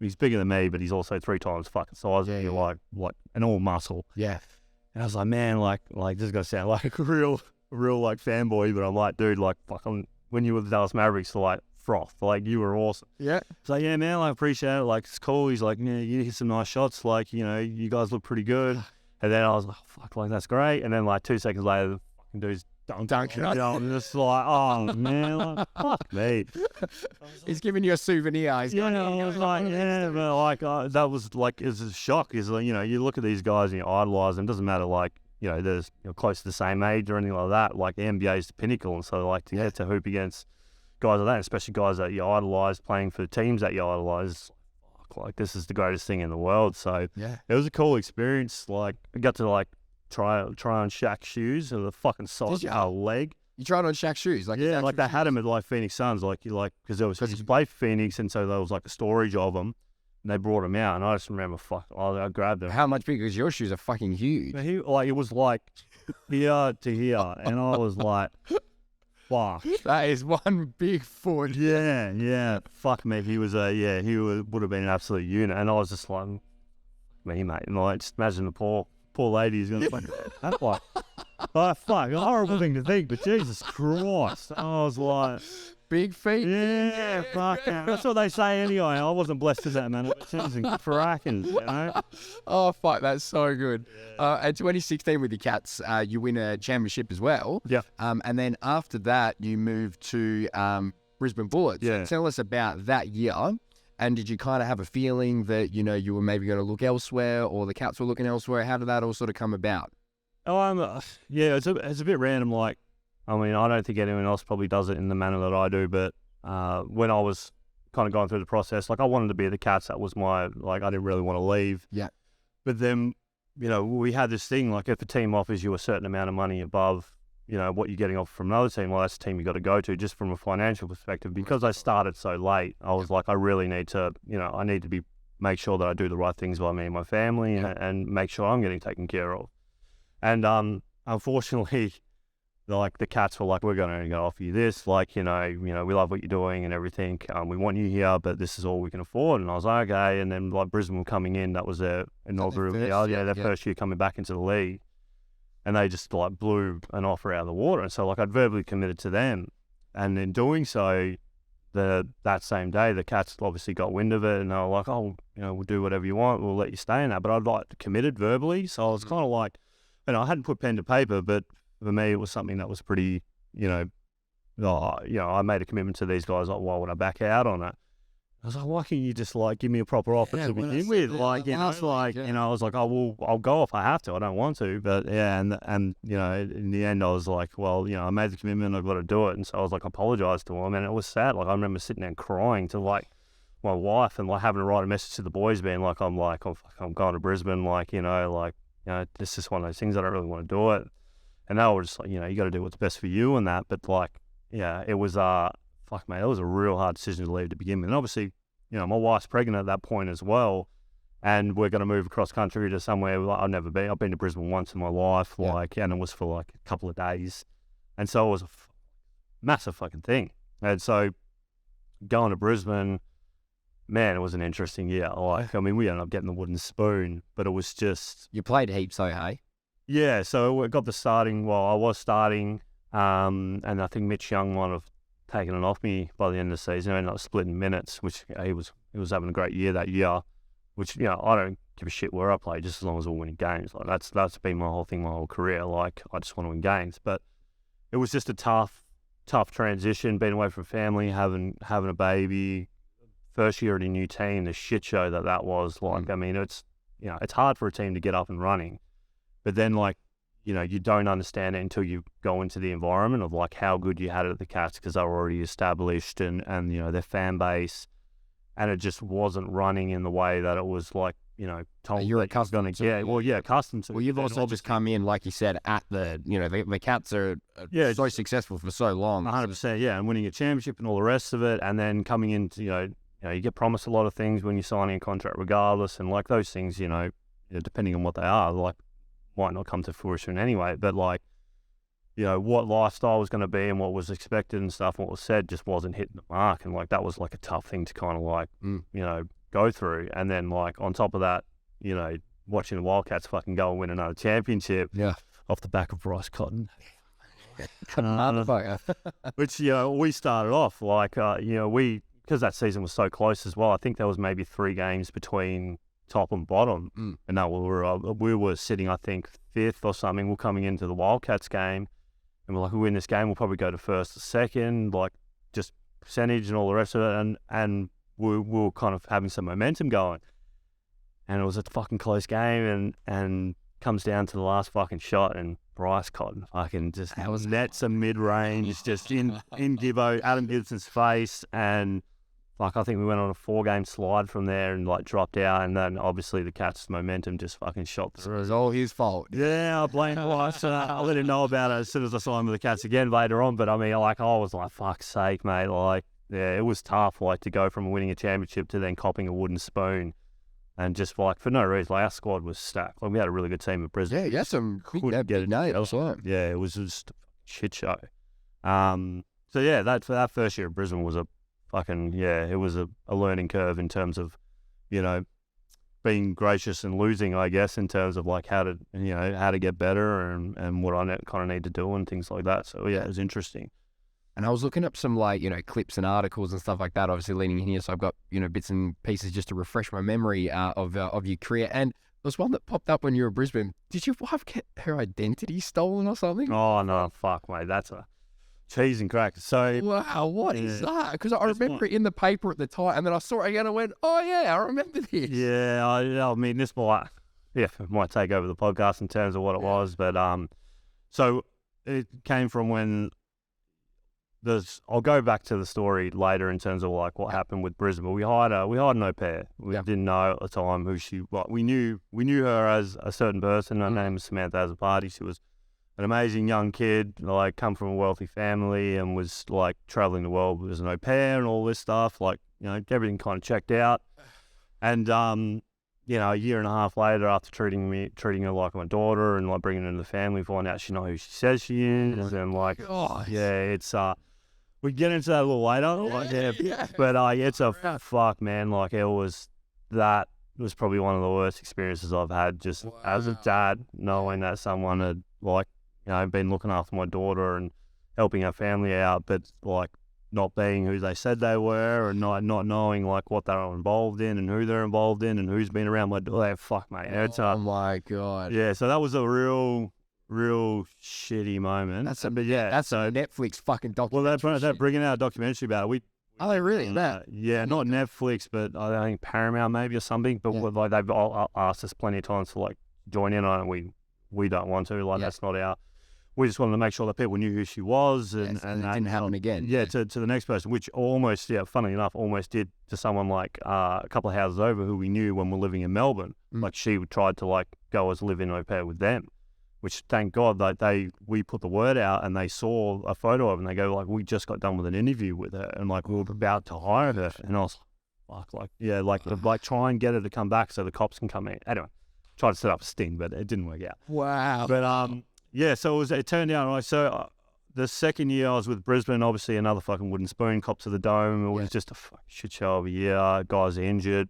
he's bigger than me, but he's also 3 times fucking size. Yeah. Like an all muscle. Yeah. And I was like, man, like this is gonna sound like a real like fanboy, but I'm like, dude, like fucking when you were the Dallas Mavericks, like froth, like you were awesome. Yeah. So yeah, man, I appreciate it. Like it's cool. He's like, you hit some nice shots. Like you guys look pretty good. And then I was like, fuck, like that's great. And then like 2 seconds later, the fucking dude's dunking. I'm just like, oh man, like, fuck me. He's giving you a souvenir. I was like, yeah, but like that was like, it's a shock. Is like, you look at these guys and you idolize them. It doesn't matter like, there's close to the same age or anything like that. Like the NBA is the pinnacle, and so like to get to hoop against guys like that, especially guys that you idolize, playing for teams that you idolize. Like this is the greatest thing in the world. So it was a cool experience. Like I got to like try on Shaq's shoes and the fucking size of our leg. You tried on Shaq's shoes? Like, yeah, like they had them at like Phoenix Suns, because there was display for Phoenix, and so there was like a storage of them, and they brought them out, and I just remember, I grabbed them. How much bigger? Because your shoes are fucking huge. But it was like here to here, and I was like, fuck. That is one big foot. Yeah. Fuck me. He was would have been an absolute unit, and I was just like, me mate, and like just imagine the poor lady who's gonna like, that's like. Oh, fuck, a horrible thing to think, but Jesus Christ. I was like... Big feet? Yeah, fuck. That's what they say anyway. I wasn't blessed with that, man. It was cracking, you know? Oh, fuck, that's so good. At 2016 with the Cats, you win a championship as well. Yeah. And then after that, you moved to Brisbane Bullets. Yeah. So tell us about that year. And did you kind of have a feeling that, you were maybe going to look elsewhere, or the Cats were looking elsewhere? How did that all sort of come about? It's a bit random. Like, I mean, I don't think anyone else probably does it in the manner that I do. But when I was kind of going through the process, like I wanted to be at the Cats. That was I didn't really want to leave. Yeah. But then, we had this thing like if a team offers you a certain amount of money above, what you're getting off from another team, well, that's the team you got to go to just from a financial perspective. Because I started so late, I was like, I really need to, I need to make sure that I do the right things by me and my family, and make sure I'm getting taken care of. And unfortunately, the Cats were like, we're going to offer you this. Like, we love what you're doing and everything. We want you here, but this is all we can afford. And I was like, okay. And then like Brisbane were coming in. That was their inaugural year, first year coming back into the league. And they just like blew an offer out of the water. And so like I'd verbally committed to them. And in doing so, that same day, the Cats obviously got wind of it. And they were like, oh, we'll do whatever you want. We'll let you stay in that. But I'd like committed verbally. So I was kind of like, I hadn't put pen to paper, but for me, it was something that was pretty, I made a commitment to these guys. Like, why would I back out on it? I was like, why can't you just like give me a proper offer to begin with? Like, I was like, I'll go if I have to. I don't want to, but yeah. And in the end, I was like, well, I made the commitment. I've got to do it. And so I was like, apologized to him, and it was sad. Like, I remember sitting there and crying to like my wife, and like having to write a message to the boys, being like, I'm going to Brisbane. Like, this is one of those things I don't really want to do it. And they were just like, you got to do what's best for you and that. But like, yeah, it was, fuck mate, it was a real hard decision to leave to begin with. And obviously, my wife's pregnant at that point as well. And we're going to move across country to somewhere I've never been. I've been to Brisbane once in my life, and it was for like a couple of days. And so it was a massive fucking thing. And so going to Brisbane, man, it was an interesting year. Like, I mean, we ended up getting the wooden spoon, but it was just... You played heaps though, hey? Yeah, so it got the starting, I was starting, and I think Mitch Young might have taken it off me by the end of the season. I ended up splitting minutes, which he was having a great year that year, which, I don't give a shit where I play, just as long as we're winning games. Like, that's been my whole thing, my whole career. Like, I just want to win games. But it was just a tough transition, being away from family, having a baby, first year at a new team, the shit show that was. Like, I mean, it's hard for a team to get up and running. But then, like, you don't understand it until you go into the environment of, like, how good you had it at the Cats, because they were already established and their fan base, and it just wasn't running in the way that it was, like, told you're accustomed to. Accustomed to. Well, you've also just come in, like you said, at the, the Cats are so successful for so long. 100%, yeah, and winning a championship and all the rest of it, and then coming into, you get promised a lot of things when you're signing a contract regardless, and, like, those things, depending on what they are, like, might not come to fruition anyway, but like, what lifestyle was going to be and what was expected and stuff, what was said just wasn't hitting the mark. And like, that was like a tough thing to kind of like, go through. And then like, on top of that, watching the Wildcats fucking go and win another championship off the back of Bryce Cotton. Which, we started off like, because that season was so close as well, I think there was maybe 3 games between top and bottom, and now we were sitting, I think, 5th or something. We're coming into the Wildcats game, and we're like, we win this game, we'll probably go to 1st or 2nd, like just percentage and all the rest of it, and we were kind of having some momentum going, and it was a fucking close game, and comes down to the last fucking shot, and Bryce Cotton fucking just nets a mid-range, just in Gibbo, Adam Gibson's face, and like I think we went on a 4-game slide from there and like dropped out, and then obviously the Cats' momentum just fucking shot through. So it was all his fault. Yeah, I blame Bryce. I let him know about it as soon as I saw him with the Cats again later on. But I mean, like I was like, fuck's sake, mate. Like, yeah, it was tough. Like to go from winning a championship to then copping a wooden spoon, and just like for no reason, like our squad was stacked. Like we had a really good team at Brisbane. Yeah, you had some Couldn't get it. names. Yeah, it was just a shit show. So yeah, that first year at Brisbane was a fucking, it was a learning curve in terms of, you know, being gracious and losing, I guess, in terms of like how to get better and what I kind of need to do and things like that. So yeah, it was interesting. And I was looking up some like, clips and articles and stuff like that, obviously leading in here. So I've got, bits and pieces just to refresh my memory of your career. And there was one that popped up when you were in Brisbane. Did your wife get her identity stolen or something? Oh, no, fuck, mate. That's a cheese and crackers. So wow, what is that? Because I remember it in the paper at the time, and then I saw it again and I went, oh yeah, I remember this. Yeah, I mean, this might take over the podcast in terms of what it was, but so it came from when I'll go back to the story later in terms of like what happened with Brisbane. We hired an au pair. We didn't know at the time who she was. We knew her as a certain person. Her name was Samantha Poddy. She was an amazing young kid, like come from a wealthy family and was like traveling the world as an au pair and all this stuff. Like, everything kind of checked out. And, a year and a half later, after treating her like my daughter and like bringing her into the family, find out she knows who she says she is. And like, it's, we get into that a little later. But it's a fuck, man. Like it was probably one of the worst experiences I've had just as a dad, knowing that someone had like, been looking after my daughter and helping her family out, but like not being who they said they were and not knowing like what they're involved in and who they're involved in and who's been around my daughter. Fuck, mate. Oh my God. Yeah, so that was a real shitty moment. That's a Netflix fucking documentary. Well, they're bringing out a documentary about it. Are they really? Not Netflix, but I think Paramount maybe or something. But like they've all asked us plenty of times to like join in on it. We don't want to. Like that's not our. We just wanted to make sure that people knew who she was, and it didn't happen again. Yeah, to the next person, which almost, funny enough, almost did to someone like a couple of houses over who we knew when we were living in Melbourne. Like she tried to like go as live in au pair with them, which thank God that we put the word out and they saw a photo of her and they go like, we just got done with an interview with her and like we were about to hire her, and I was like try and get her to come back so the cops can come in. Anyway, tried to set up a sting, but it didn't work out. Wow. But so it turned out right. So the second year I was with Brisbane, obviously another fucking wooden spoon, cops to the dome. It was just a fucking shit show of a year. Guys injured,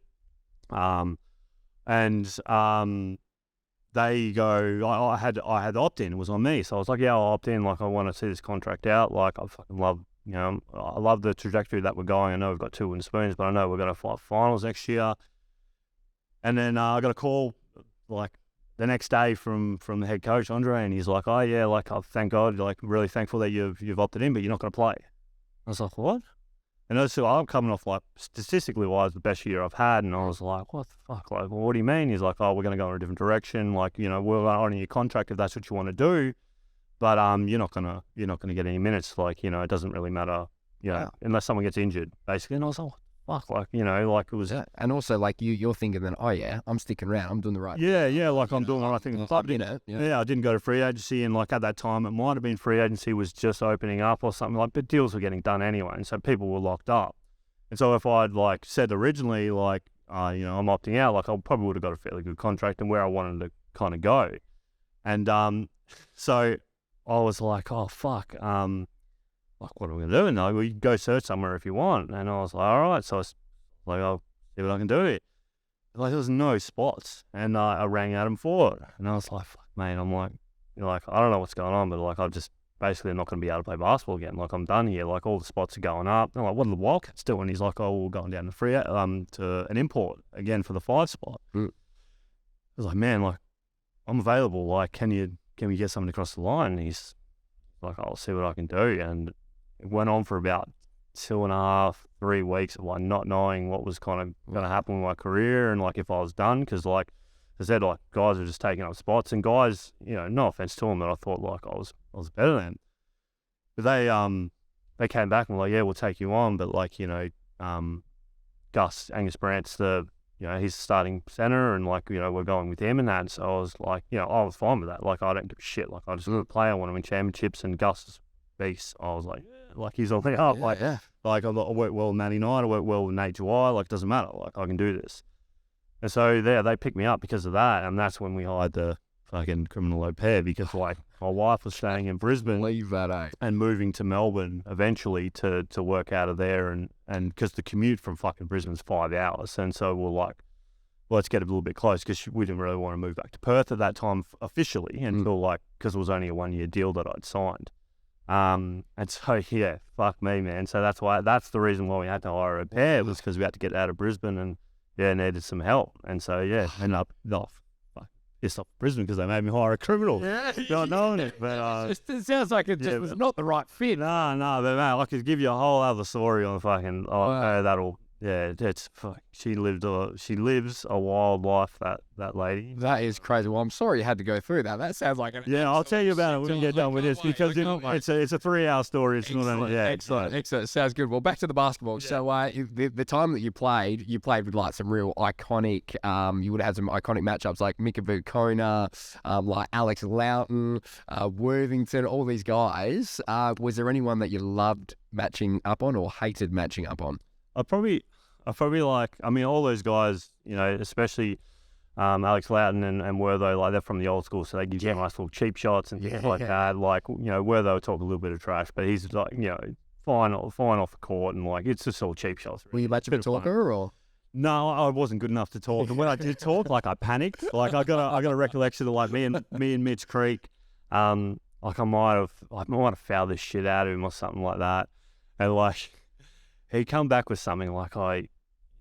they go. I had opt-in. It was on me, so I was like, I'll opt in. Like I want to see this contract out. Like I fucking love, I love the trajectory that we're going. I know we've got 2 wooden spoons, but I know we're going to fight finals next year. And then I got a call like the next day from the head coach, Andre, and he's like, oh yeah, like thank God, like really thankful that you've opted in, but you're not going to play. I was like, what? And so I'm coming off like statistically wise the best year I've had, and I was like, what the fuck? Like, well, what do you mean? He's like, oh, we're going to go in a different direction. Like, we're going to honor your contract if that's what you want to do, but you're not gonna get any minutes. Like, it doesn't really matter, unless someone gets injured, basically. And I was like, fuck, like, like it was. Yeah. And also, like, you're thinking then, oh, yeah, I'm sticking around. I'm doing the right thing. Yeah, like I'm doing the right thing. I didn't go to free agency. And, like, at that time, it might have been free agency was just opening up or something. Like, but deals were getting done anyway. And so people were locked up. And so if I'd, like, said originally, like, I'm opting out, like, I probably would have got a fairly good contract and where I wanted to kind of go. And so I was like, oh, fuck. Like, what are we going to do? And like, well, you can go search somewhere if you want. And I was like, all right. So I was like, I'll see what I can do. Like, there was no spots. And I rang Adam Ford. And I was like, fuck, mate. I'm like, I don't know what's going on, but like, I'm just basically not going to be able to play basketball again. Like, I'm done here. Like, all the spots are going up. And I'm like, what are the Wildcats doing? And he's like, oh, we're going down to to an import again for the 5 spot. I was like, man, like, I'm available. Like, can we get something across the line? And he's like, I'll see what I can do. And it went on for about 2.5, 3 weeks of like not knowing what was kind of going to happen with my career and like if I was done. Because like I said, like guys were just taking up spots and guys, no offense to them, that I thought like I was better than. But they came back and were like, yeah, we'll take you on, but like Gus Angus Brandt's he's starting center, and like, we're going with him and that. So I was like, I was fine with that. Like, I don't give a shit. Like, I just want to play. I want to win championships, and Gus is a beast. I was like, like, he's on the up. Like, I work well with Matty Knight. I work well with Nate July. Like, it doesn't matter. Like, I can do this. And so they picked me up because of that, and that's when we hired the fucking criminal au pair, because like my wife was staying in Brisbane, Leave that, and moving to Melbourne eventually to work out of there, and because the commute from fucking Brisbane's 5 hours, and so we're like, let's get a little bit close, because we didn't really want to move back to Perth at that time officially until like, because it was only a 1-year deal that I'd signed. And so fuck me, man. So that's the reason why we had to hire a pair, was because we had to get out of Brisbane and needed some help. And so ended up pissed off Brisbane because they made me hire a criminal. Not knowing it, but it sounds like it just was not the right fit. No, but man, I could give you a whole other story on fucking. That'll. Yeah, it's she lives a wild life, that lady. That is crazy. Well, I'm sorry you had to go through that. That sounds like I'll tell you about it when we get done with this, because it's a 3-hour story. It's not. Excellent. Sounds good. Well, back to the basketball. So the time that you played with like some real iconic. You would have had some iconic matchups like Mika Vukona, like Alex Loughton, Worthington, all these guys. Was there anyone that you loved matching up on or hated matching up on? I probably like, I mean, all those guys, especially Alex Loughton and Wertho, like, they're from the old school, so they give you nice little cheap shots and things like that. Like, Wertho will talk a little bit of trash, but he's like, fine off the court, and like, it's just all cheap shots. Were you much of a talker, or? No, I wasn't good enough to talk. And when I did talk, like, I panicked. Like, I got a recollection of like me and Mitch Creek, like I might have fouled the shit out of him or something like that, and like, he'd come back with something like,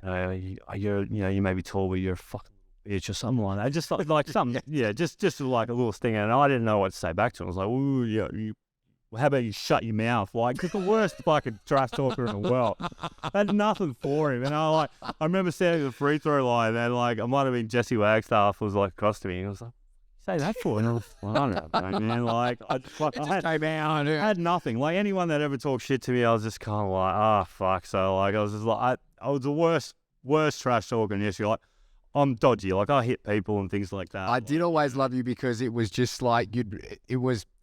you may be tall, but you're a fucking bitch or something like that. Just like something, just like a little stinger. And I didn't know what to say back to him. I was like, ooh, how about you shut your mouth? Like, just the worst fucking trash talker in the world. I had nothing for him. And I remember standing at the free throw line, and like, I might have been Jesse Wagstaff was like across to me. He was like, say that for? And I don't know, man. Like, I had nothing. Like, anyone that ever talked shit to me, I was just kind of like, fuck. So like, I was just like, I was the worst trash talker in history. Like, I'm dodgy. Like, I hit people and things like that. I did always love you because it was just like it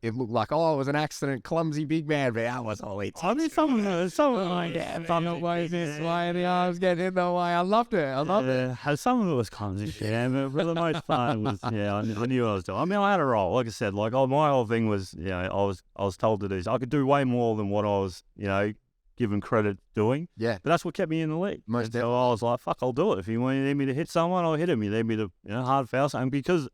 looked like, it was an accident, clumsy big man, but that was all it. I mean, some like always this way, and the arms getting in the way. I loved it. Some of it was clumsy shit, but for the most part, it was I knew what I was doing. I mean, I had a role. Like I said, like, my whole thing was, I was told to do this. I could do way more than what I was, given credit doing. Yeah. But that's what kept me in the league. So I was like, fuck, I'll do it. If you need me to hit someone, I'll hit him. You need me to hard foul something. Because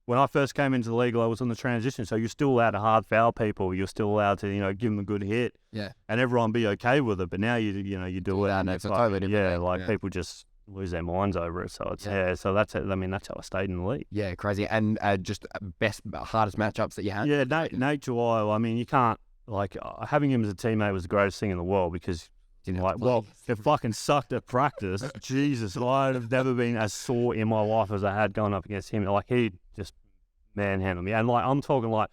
when I first came into the league, I was on the transition. So you're still allowed to hard foul people. You're still allowed to, give them a good hit. Yeah. And everyone be okay with it. But now you do it. And it's totally different. People just lose their minds over it. So it's so that's it. I mean, that's how I stayed in the league. Yeah, crazy. And just hardest matchups that you had? Yeah, Nate July, I mean, you can't, like, having him as a teammate was the greatest thing in the world, because it fucking sucked at practice. Jesus, I've never been as sore in my life as I had going up against him. Like, he just manhandled me. And like, I'm talking like,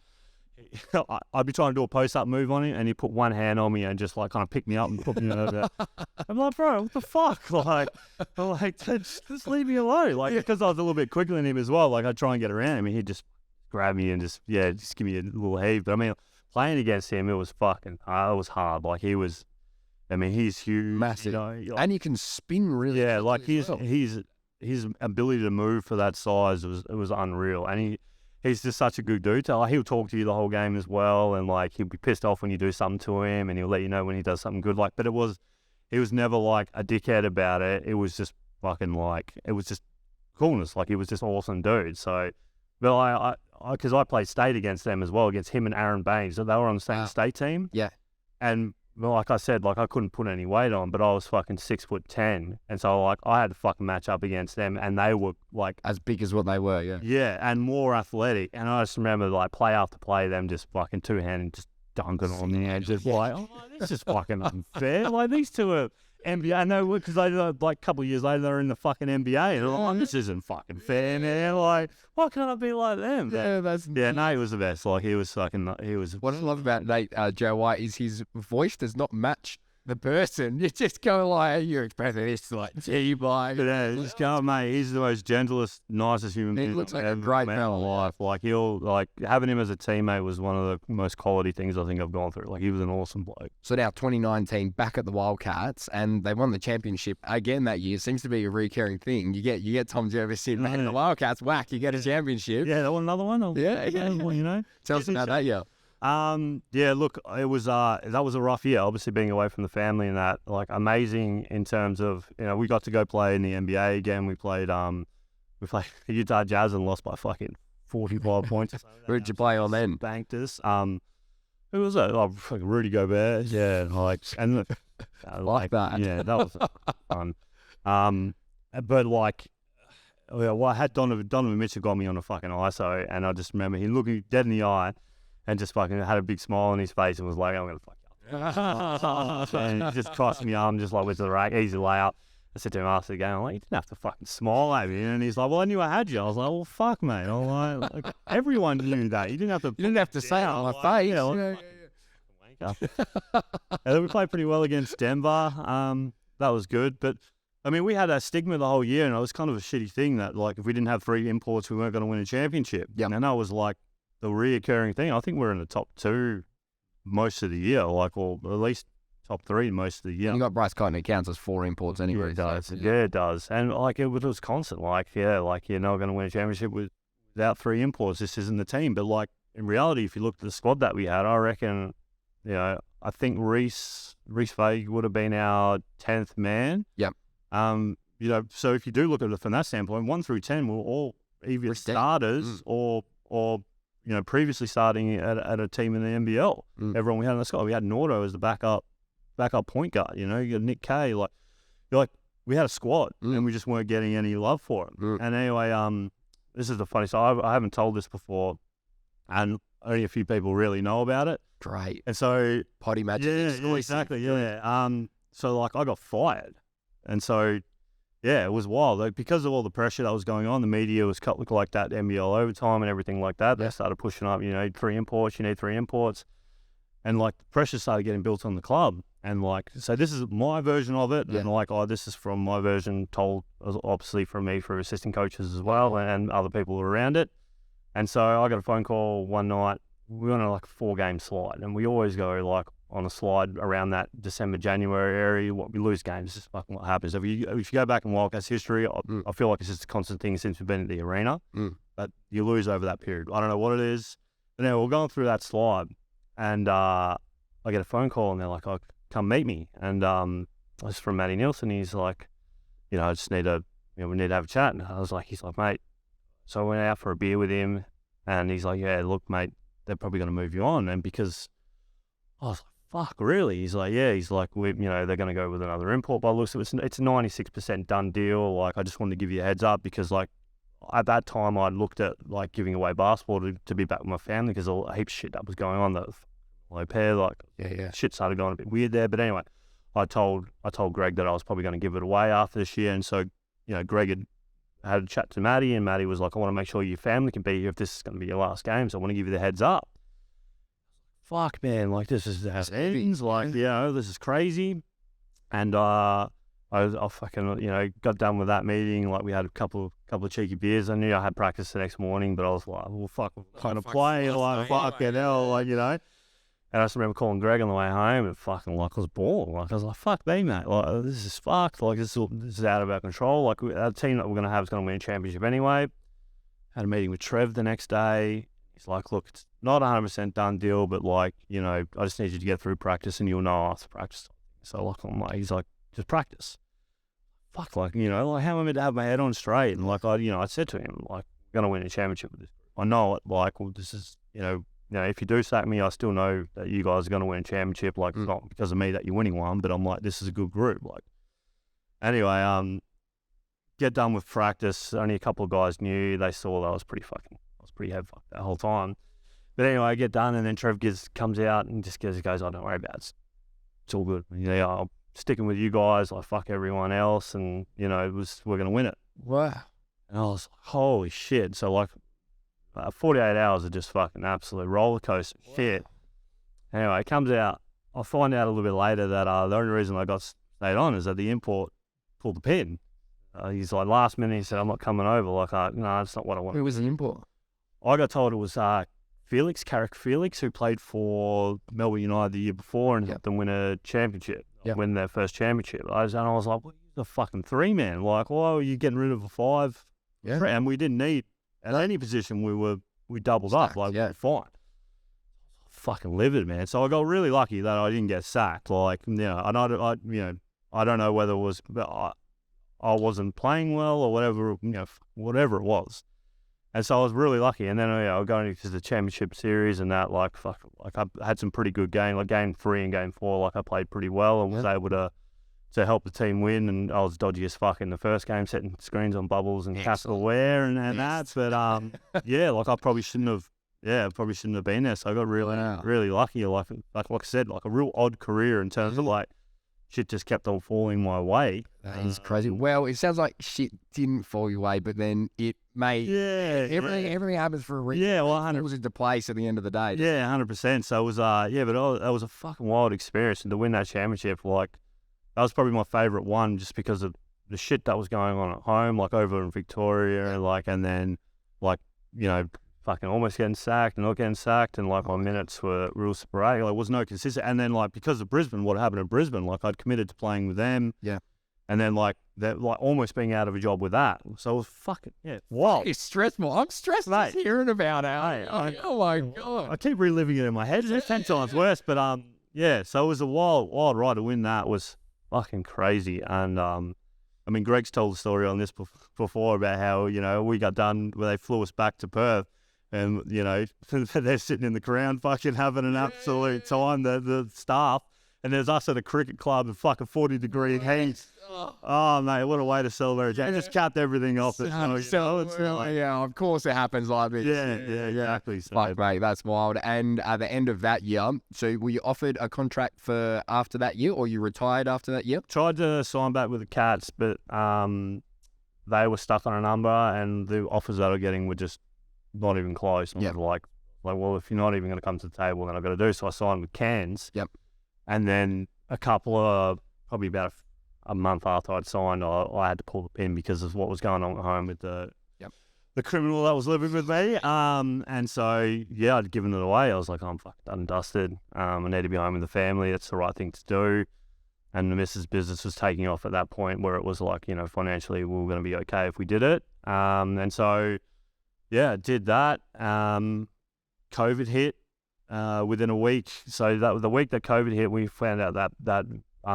I'd be trying to do a post-up move on him, and he'd put one hand on me and just like kind of pick me up and put me over. I'm like, bro, what the fuck? Like, just leave me alone. Like, because I was a little bit quicker than him as well. Like, I'd try and get around him, and he'd just grab me and just give me a little heave. But I mean, playing against him, it was fucking, it was hard. Like, he's huge, massive, and he can spin really. Yeah, like his ability to move for that size was unreal, and he's just such a good dude. So, like, he'll talk to you the whole game as well, and like, he'll be pissed off when you do something to him, and he'll let you know when he does something good. Like, but he was never like a dickhead about it. It was just fucking like, it was just coolness. Like, he was just awesome dude. So, but because I played state against them as well, against him and Aaron Baines. So they were on the same state team. Yeah. And well, like I said, like, I couldn't put any weight on, but I was fucking 6'10", and so like, I had to fucking match up against them, and they were like as big as what they were. Yeah, and more athletic. And I just remember, like, play after play, them just fucking two-handed, just dunking on me, and just like, this is fucking unfair. Like, these two are NBA. I know, because like a couple of years later, they're in the fucking NBA, and I'm like, this isn't fucking fair, man. Like, why can't I be like them? Nate was the best. Like, he was. What I love about Nate, Joe White, is his voice does not match the person, you just go like, you're expecting this to like, gee, like. Yeah, just go, mate. He's the most gentlest, nicest human being. He looks like a great man in life. Like having him as a teammate was one of the most quality things I think I've gone through. Like he was an awesome bloke. So now 2019, back at the Wildcats, and they won the championship again that year. Seems to be a recurring thing. You get Tom Jervis in, man, the Wildcats, whack, you get a championship. Yeah, that was another one. Yeah. You know. Tell us about that, yeah. Yeah, look, it was that was a rough year, obviously being away from the family and that, like amazing in terms of, you know, we got to go play in the NBA again. We played the Utah Jazz and lost by fucking 45 points. Who did you play on then? Banked us. Who was it? Oh, fucking Rudy Gobert. Yeah, like that. Yeah, that was fun. But like, well, I had Donovan Mitchell got me on a fucking ISO, and I just remember he looked me dead in the eye and just fucking had a big smile on his face and was like, I'm going to fuck you up. And he just crossed me arm, just like went to the rack, easy layup. I said to him after the game, I'm like, you didn't have to fucking smile at me. And he's like, well, I knew I had you. I was like, well, fuck, mate. I'm like everyone knew that. You didn't have to say it on my face. Yeah. And then we played pretty well against Denver. That was good. But, I mean, we had that stigma the whole year, and it was kind of a shitty thing that, like, if we didn't have 3 imports, we weren't going to win a championship. Yeah. And that was, like, the reoccurring thing. I think we're in the top 2 most of the year, like, or at least top 3 most of the year. You got Bryce Cotton, it counts as 4 imports anyway. Yeah, it does. Yeah, it does. And, like, it was constant. Like, yeah, like, you're not going to win a championship without 3 imports. This isn't the team. But, like, in reality, if you look at the squad that we had, I reckon, you know, I think Reese Vague would have been our 10th man. Yep. You know, so if you do look at it from that standpoint, 1 through 10 were all either starters or you know, previously starting at a team in the NBL. Everyone we had in the squad, we had Nordo as the backup point guard. You know, you got Nick Kay. We had a squad and we just weren't getting any love for it. And anyway, this is the funny side. I haven't told this before, and only a few people really know about it. Great. And so Poddy Majic. Yeah, exactly. Yeah. So like I got fired, and so. Yeah, it was wild. Like, because of all the pressure that was going on, the media was cut like that NBL overtime and everything like that. They started pushing up, you need 3 imports. And, like, the pressure started getting built on the club. And, like, so this is my version of it. Yeah. And, like, this is from my version told, obviously, from me, for assistant coaches as well and other people around it. And so I got a phone call one night. We went on, like, a 4-game slide. And we always go, like, on a slide around that December, January area. We lose games. It's just fucking what happens. If you go back in Wildcats history, I feel like it's just a constant thing since we've been at the arena. But you lose over that period. I don't know what it is. But anyway, we're going through that slide, and I get a phone call, and they're like, "Oh, come meet me." And it's from Matty Nielsen. He's like, "You know, I just need we need to have a chat." And he's like, "Mate." So I went out for a beer with him, and he's like, "Yeah, look, mate, they're probably going to move you on." And because I was like, fuck, really? He's like, yeah. He's like, they're going to go with another import. But look, so it's a 96% done deal. Like, I just wanted to give you a heads up because, like, at that time I looked at, like, giving away basketball to be back with my family because a heap of shit that was going on. The low pair, like, shit started going a bit weird there. But anyway, I told Greg that I was probably going to give it away after this year. And so, you know, Greg had a chat to Matty, and Matty was like, I want to make sure your family can be here if this is going to be your last game. So I want to give you the heads up. Fuck, man, like, this is how it ends. Like, you know, this is crazy. And I fucking, you know, got done with that meeting. Like, we had a couple of cheeky beers. I knew I had practice the next morning, but I was like, well, fuck, I'm going to play. Like, fucking hell, like, you know. And I just remember calling Greg on the way home, and fucking, like, I was bored. Like, I was like, fuck me, mate. Like, this is fucked. Like, this is out of our control. Like, our team that we're going to have is going to win a championship anyway. Had a meeting with Trev the next day. He's like, look, it's not 100% done deal, but, like, you know, I just need you to get through practice and you'll know after practice. So, like, he's like, just practice. Fuck, like, you know, like, how am I meant to have my head on straight? And, like, I said to him, like, we're going to win a championship with this. I know it, like, well, this is, you know, if you do sack me, I still know that you guys are going to win a championship. Like, it's not because of me that you're winning one, but I'm like, this is a good group. Like, anyway, get done with practice. Only a couple of guys knew. They saw that I was pretty head fucked that whole time. But anyway, I get done, and then Trev comes out and just goes, oh, don't worry about it. It's all good. Yeah, I'm sticking with you guys. Like, fuck everyone else. And, you know, we're going to win it. Wow. And I was like, holy shit. So, like, 48 hours of just fucking absolute roller coaster shit. Anyway, it comes out, I find out a little bit later that the only reason I got stayed on is that the import pulled the pin. He's like, last minute, he said, I'm not coming over. Like, no, that's not what I want. Who was the import? I got told it was Carrick Felix, who played for Melbourne United the year before and helped them win a championship, win their first championship. I was like, well, he's a fucking 3-man. Like, why are you getting rid of a 5? Yeah. And we didn't need, at any position, we doubled up. Like, we were fine. Fucking livid, man. So I got really lucky that I didn't get sacked. Like, and I don't know whether it was I wasn't playing well or whatever, whatever it was. And so I was really lucky. And then I was going into the championship series and that, like I had some pretty good games. Like game 3 and game 4, like I played pretty well and was able to help the team win. And I was dodgy as fuck in the first game, setting screens on Bubbles and Castle Ware and that. But like I probably shouldn't have. Yeah, probably shouldn't have been there. So I got really lucky. Like I said, like a real odd career in terms of like shit just kept on falling my way. That is crazy. Well, it sounds like shit didn't fall your way, but then it made everything happens for a reason. Yeah, well, 100%. It was into place at the end of the day. Yeah, 100%. So it was that was a fucking wild experience, and to win that championship, like that was probably my favourite one, just because of the shit that was going on at home, like over in Victoria, and then fucking almost getting sacked and not getting sacked, and like my minutes were real sporadic. Like, there was no consistent. And then like because of Brisbane, what happened in Brisbane, like I'd committed to playing with them. Yeah. And then like that, like almost being out of a job with that. So it was fucking wow. It's stressful. I'm stressed just hearing about it. Oh my god. I keep reliving it in my head. It's 10 times worse. But so it was a wild ride. To win that was fucking crazy. And I mean, Greg's told the story on this before about how we got done where they flew us back to Perth. And, they're sitting in the ground fucking having an absolute time, the staff. And there's us at a cricket club in fucking 40-degree heat. Oh, mate, what a way to celebrate. Just cut everything off. Of course it happens like this. Yeah, exactly. So, fuck, mate, that's wild. And at the end of that year, so were you offered a contract for after that year, or you retired after that year? Tried to sign back with the Cats, but they were stuck on a number, and the offers that I was getting were just not even close. And I was like, well, if you're not even going to come to the table, then I've got to do. So I signed with Cairns. Yep. And then probably about a month after I'd signed, I had to pull the pin because of what was going on at home with the criminal that was living with me. And so, I'd given it away. I was like, I'm fucking done and dusted. I need to be home with the family. That's the right thing to do. And the missus' business was taking off at that point where it was like, financially we were going to be okay if we did it. And so, did that. COVID hit within a week. So that the week that COVID hit, we found out that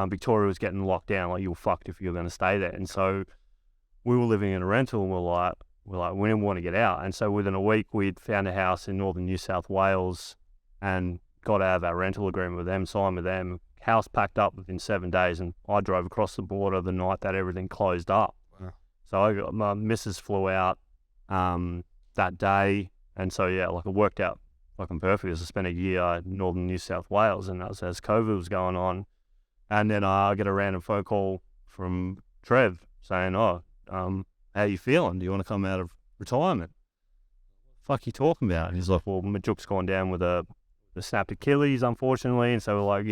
Victoria was getting locked down. Like, you were fucked if you were going to stay there. And so we were living in a rental, and we're like, we didn't want to get out. And so within a week, we'd found a house in northern New South Wales and got out of our rental agreement with them, signed with them. House packed up within 7 days, and I drove across the border the night that everything closed up. Wow. So my missus flew out that day, and so it worked out fucking perfect. I spent a year in northern New South Wales, and that was as COVID was going on. And then I get a random phone call from Trev saying, how you feeling? Do you want to come out of retirement? What the fuck you talking about? And he's like, well, Majic's gone down with a snapped Achilles, unfortunately, and so we're like,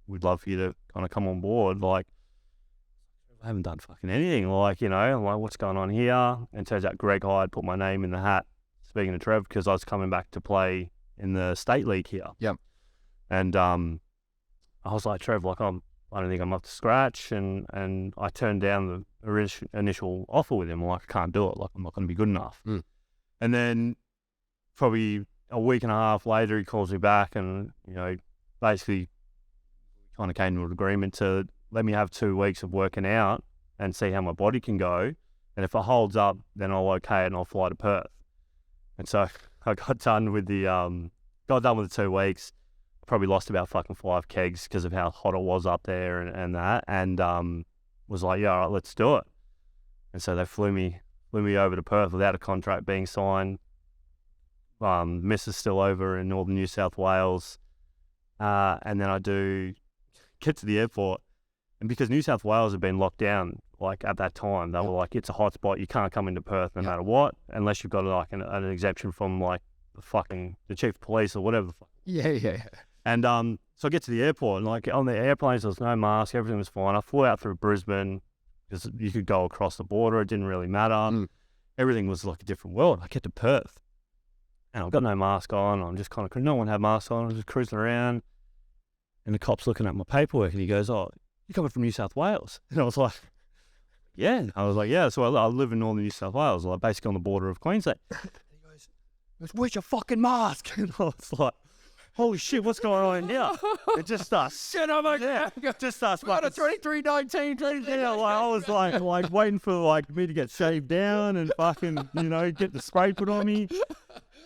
we'd love for you to kind of come on board. Like, I haven't done fucking anything. Like, I'm like, what's going on here? And it turns out Greg Hyde put my name in the hat, speaking to Trev, because I was coming back to play in the state league here. Yep. And I was like, Trev, like, I don't think I'm up to scratch. And I turned down the initial offer with him. I'm like, I can't do it. Like, I'm not going to be good enough. Mm. And then probably a week and a half later, he calls me back and, basically kind of came to an agreement to let me have 2 weeks of working out and see how my body can go. And if it holds up, then I'll okay it and I'll fly to Perth. And so I got done with the 2 weeks. Probably lost about fucking 5 kegs because of how hot it was up there and that. And was like, all right, let's do it. And so they flew me over to Perth without a contract being signed. Missus still over in northern New South Wales. And then I get to the airport. And because New South Wales had been locked down, like at that time, they were like, it's a hot spot. You can't come into Perth no matter what, unless you've got like an exemption from like the chief of police or whatever. Yeah. And So I get to the airport, and like on the airplanes, there was no mask. Everything was fine. I flew out through Brisbane because you could go across the border. It didn't really matter. Everything was like a different world. I get to Perth, and I've got no mask on. I'm just kind of, no one had masks on. I'm just cruising around, and the cop's looking at my paperwork, and he goes, "Oh, you're coming from New South Wales?" And I was like, "Yeah." I was like, "Yeah." So I live in northern New South Wales, like basically on the border of Queensland. He goes, "Where's your fucking mask?" And I was like, holy shit, what's going on here? It just starts. Shit, oh my God. Just starts. We got a 2319, 23. Yeah, like I was like waiting for like me to get shaved down and fucking, get the spray put on me.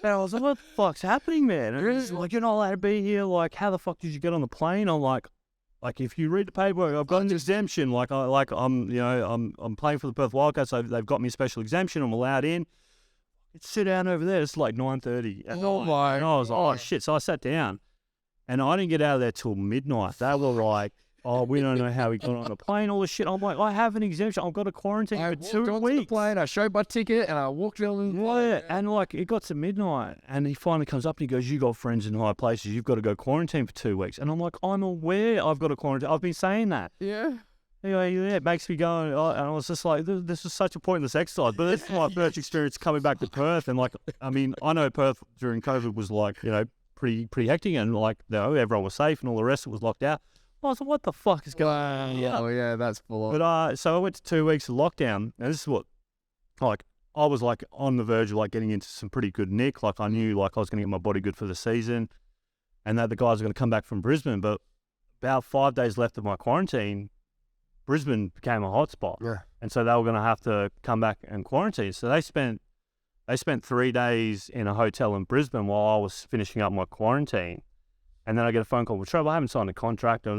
And I was like, what the fuck's happening, man? And it's like, you're not allowed to be here. Like, how the fuck did you get on the plane? I'm like, if you read the paperwork, I've got an exemption. I'm playing for the Perth Wildcats, so they've got me a special exemption. I'm allowed in. Sit down over there. It's like 9:30. And I was like, oh shit. So I sat down, and I didn't get out of there till midnight. They were like, oh, we don't know how we got on the plane. All this shit. I'm like, I have an exemption. I've got a quarantine for 2 weeks. The plane. I showed my ticket, and I walked on. Yeah, and like it got to midnight, and he finally comes up and he goes, "You got friends in high places. You've got to go quarantine for 2 weeks." And I'm like, I'm aware I've got to quarantine. I've been saying that. Yeah. Anyway, yeah, it makes me go, and I was just like, this is such a pointless exercise. But this is my first experience coming back to Perth. And like, I mean, I know Perth during COVID was like, pretty hectic, and like, everyone was safe and all the rest of it was locked out. I was like, what the fuck is going on? Yeah, yeah, that's full on. But so I went to 2 weeks of lockdown, and this is what, like, I was like on the verge of like getting into some pretty good nick. Like I knew like I was going to get my body good for the season, and that the guys were going to come back from Brisbane. But about 5 days left of my quarantine, Brisbane became a hotspot, and so they were going to have to come back and quarantine. So they spent 3 days in a hotel in Brisbane while I was finishing up my quarantine, and then I get a phone call with Trevor. I haven't signed a contract at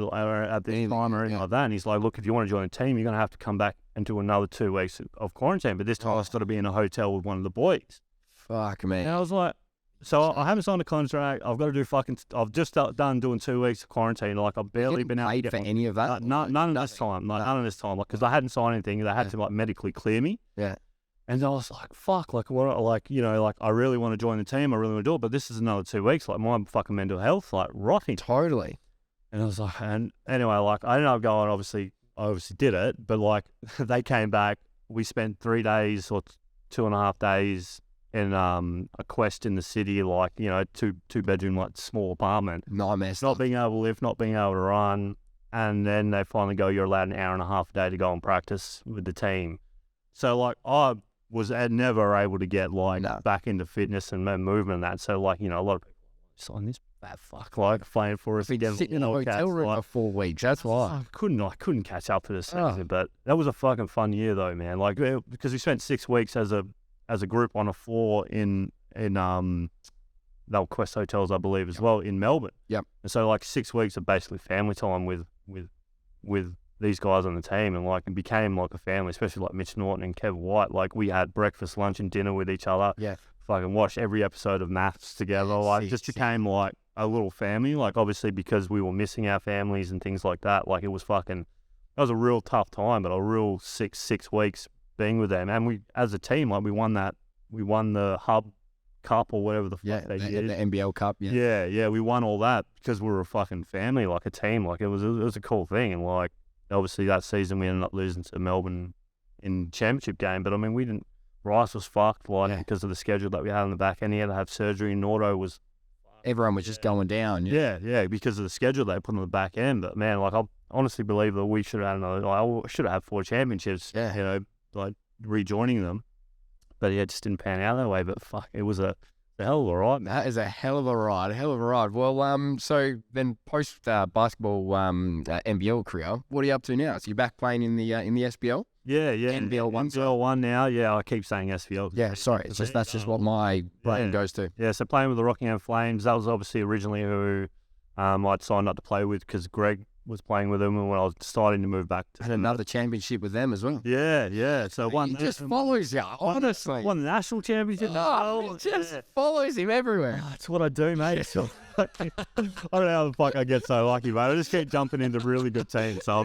this time or anything like that. And he's like, "Look, if you want to join the team, you're going to have to come back and do another 2 weeks of quarantine. But this time I've got to be in a hotel with one of the boys." Fuck me. And I was like, so I haven't signed a contract. I've got to do I've just done doing 2 weeks of quarantine. Like I've barely been able to get for any of that. None of this time. Like none of this time. Like because I hadn't signed anything. They had to like medically clear me. Yeah. And I was like, fuck. Like what? Like like I really want to join the team. I really want to do it. But this is another 2 weeks. Like my fucking mental health, like rotting. Totally. And I was like, and anyway, like I ended up going. Obviously did it. But like they came back. We spent 3 days or 2.5 days in a quest in the city, like, two bedroom, like small apartment. Nightmare. Not being able to lift, not being able to run. And then they finally go, you're allowed an hour and a half a day to go and practice with the team. So like I was never able to get like back into fitness and movement and that. So like, a lot of people sign this bad fuck, like playing for us. Sitting in a hotel room for 4 weeks. That's why. I couldn't catch up to this season, but that was a fucking fun year though, man. Like, because we spent 6 weeks as a group on a floor in they were Quest hotels, I believe, as well in Melbourne. Yep. And so like 6 weeks of basically family time with these guys on the team, and like it became like a family, especially like Mitch Norton and Kev White. Like we had breakfast, lunch, and dinner with each other. Yeah. Fucking watched every episode of Maths together. Like just became like a little family. Like obviously because we were missing our families and things like that. Like it was that was a real tough time, but a real six weeks being with them. And we, as a team, like we won the Hub Cup or whatever the fuck they did. The NBL Cup. Yeah. We won all that because we were a fucking family, like a team. Like it was a cool thing. And like obviously that season we ended up losing to Melbourne in the championship game. But I mean, we didn't. Rice was fucked, like because of the schedule that we had on the back end. He had to have surgery, and Nordo was. Everyone was just going down. Yeah, because of the schedule they put on the back end. But man, like I honestly believe that we should have had another. I should have had 4 championships. Yeah. Like rejoining them, but it just didn't pan out that way. But fuck, it was a hell of a ride. That is a hell of a ride. Well, so then post basketball NBL career, what are you up to now? So you're back playing in the SBL? Yeah. NBL 1. NBL 1 now. Yeah, I keep saying SBL. Yeah, sorry. That's just what my brain goes to. Yeah, so playing with the Rockingham Flames, that was obviously originally who I'd signed up to play with because Greg was playing with them, and when I was starting to move back to had another championship with them as well. Yeah. So he just follows you, honestly. Won the national championship. Just follows him everywhere. That's what I do, mate. I don't know how the fuck I get so lucky, mate. I just keep jumping into really good teams. So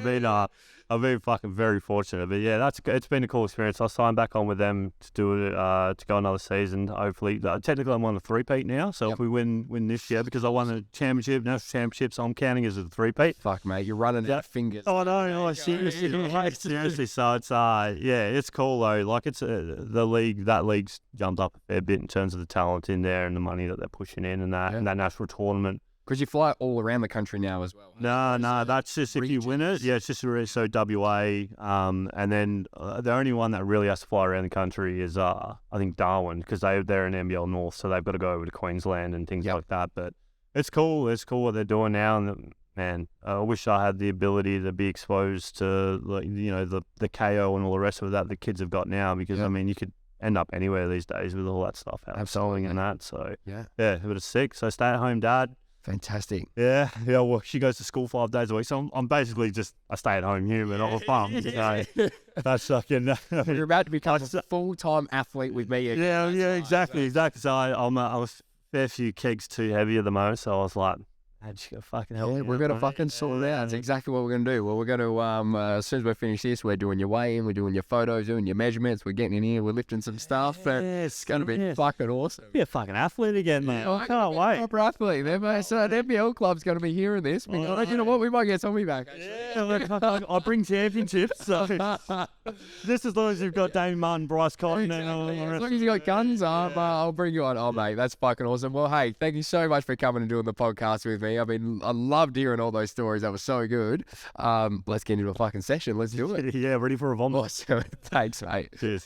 I've been fucking very fortunate. But yeah, it's been a cool experience. I signed back on with them to do it, to go another season. Hopefully, technically I'm on a three-peat now. So if we win this year, because I won a championship, national championship, so I'm counting as a three-peat. Fuck, mate, you're running out of fingers. Oh no, seriously. So it's it's cool though. Like it's the league. That league's jumped up a fair bit in terms of the talent in there and the money that they're pushing in, and that national tournament. Because you fly all around the country now as well. No, that's just if you win it. Yeah, it's just so WA. And then the only one that really has to fly around the country is I think Darwin, because they're in NBL North, so they've got to go over to Queensland and things like that. But it's cool. It's cool what they're doing now. And man, I wish I had the ability to be exposed to the KO and all the rest of that the kids have got now, because I mean you could end up anywhere these days with all that stuff outselling and that. So yeah, but it's sick. So stay at home dad. Fantastic. Yeah. Well, she goes to school 5 days a week, so I'm basically just a stay-at-home human on a farm. That's fucking. You're about to become a full-time athlete with me. Yeah, exactly. So I was a fair few kegs too heavy at the moment, so I was like, "Man, she got fucking help." Yeah, we're gonna fucking sort it out. That's exactly what we're gonna do. Well, we're gonna as soon as we finish this, we're doing your weigh-in, we're doing your photos, doing your measurements, we're getting in here, we're lifting some stuff. It's gonna be fucking awesome. Be a fucking athlete again, man. I can't wait. Proper athlete, mate. So the NBL club's gonna be hearing this. You know what? We might get Tommy back. Yeah, look, I bring championships. So just as long as you've got Dame Martin, Bryce Cotton, and all the rest. As long as you got guns, I'll bring you on. Oh, mate, that's fucking awesome. Well, hey, thank you so much for coming and doing the podcast with me. I loved hearing all those stories. That was so good. Let's get into a fucking session. Let's do it. Yeah, ready for a vomit. Awesome. Thanks, mate. Cheers.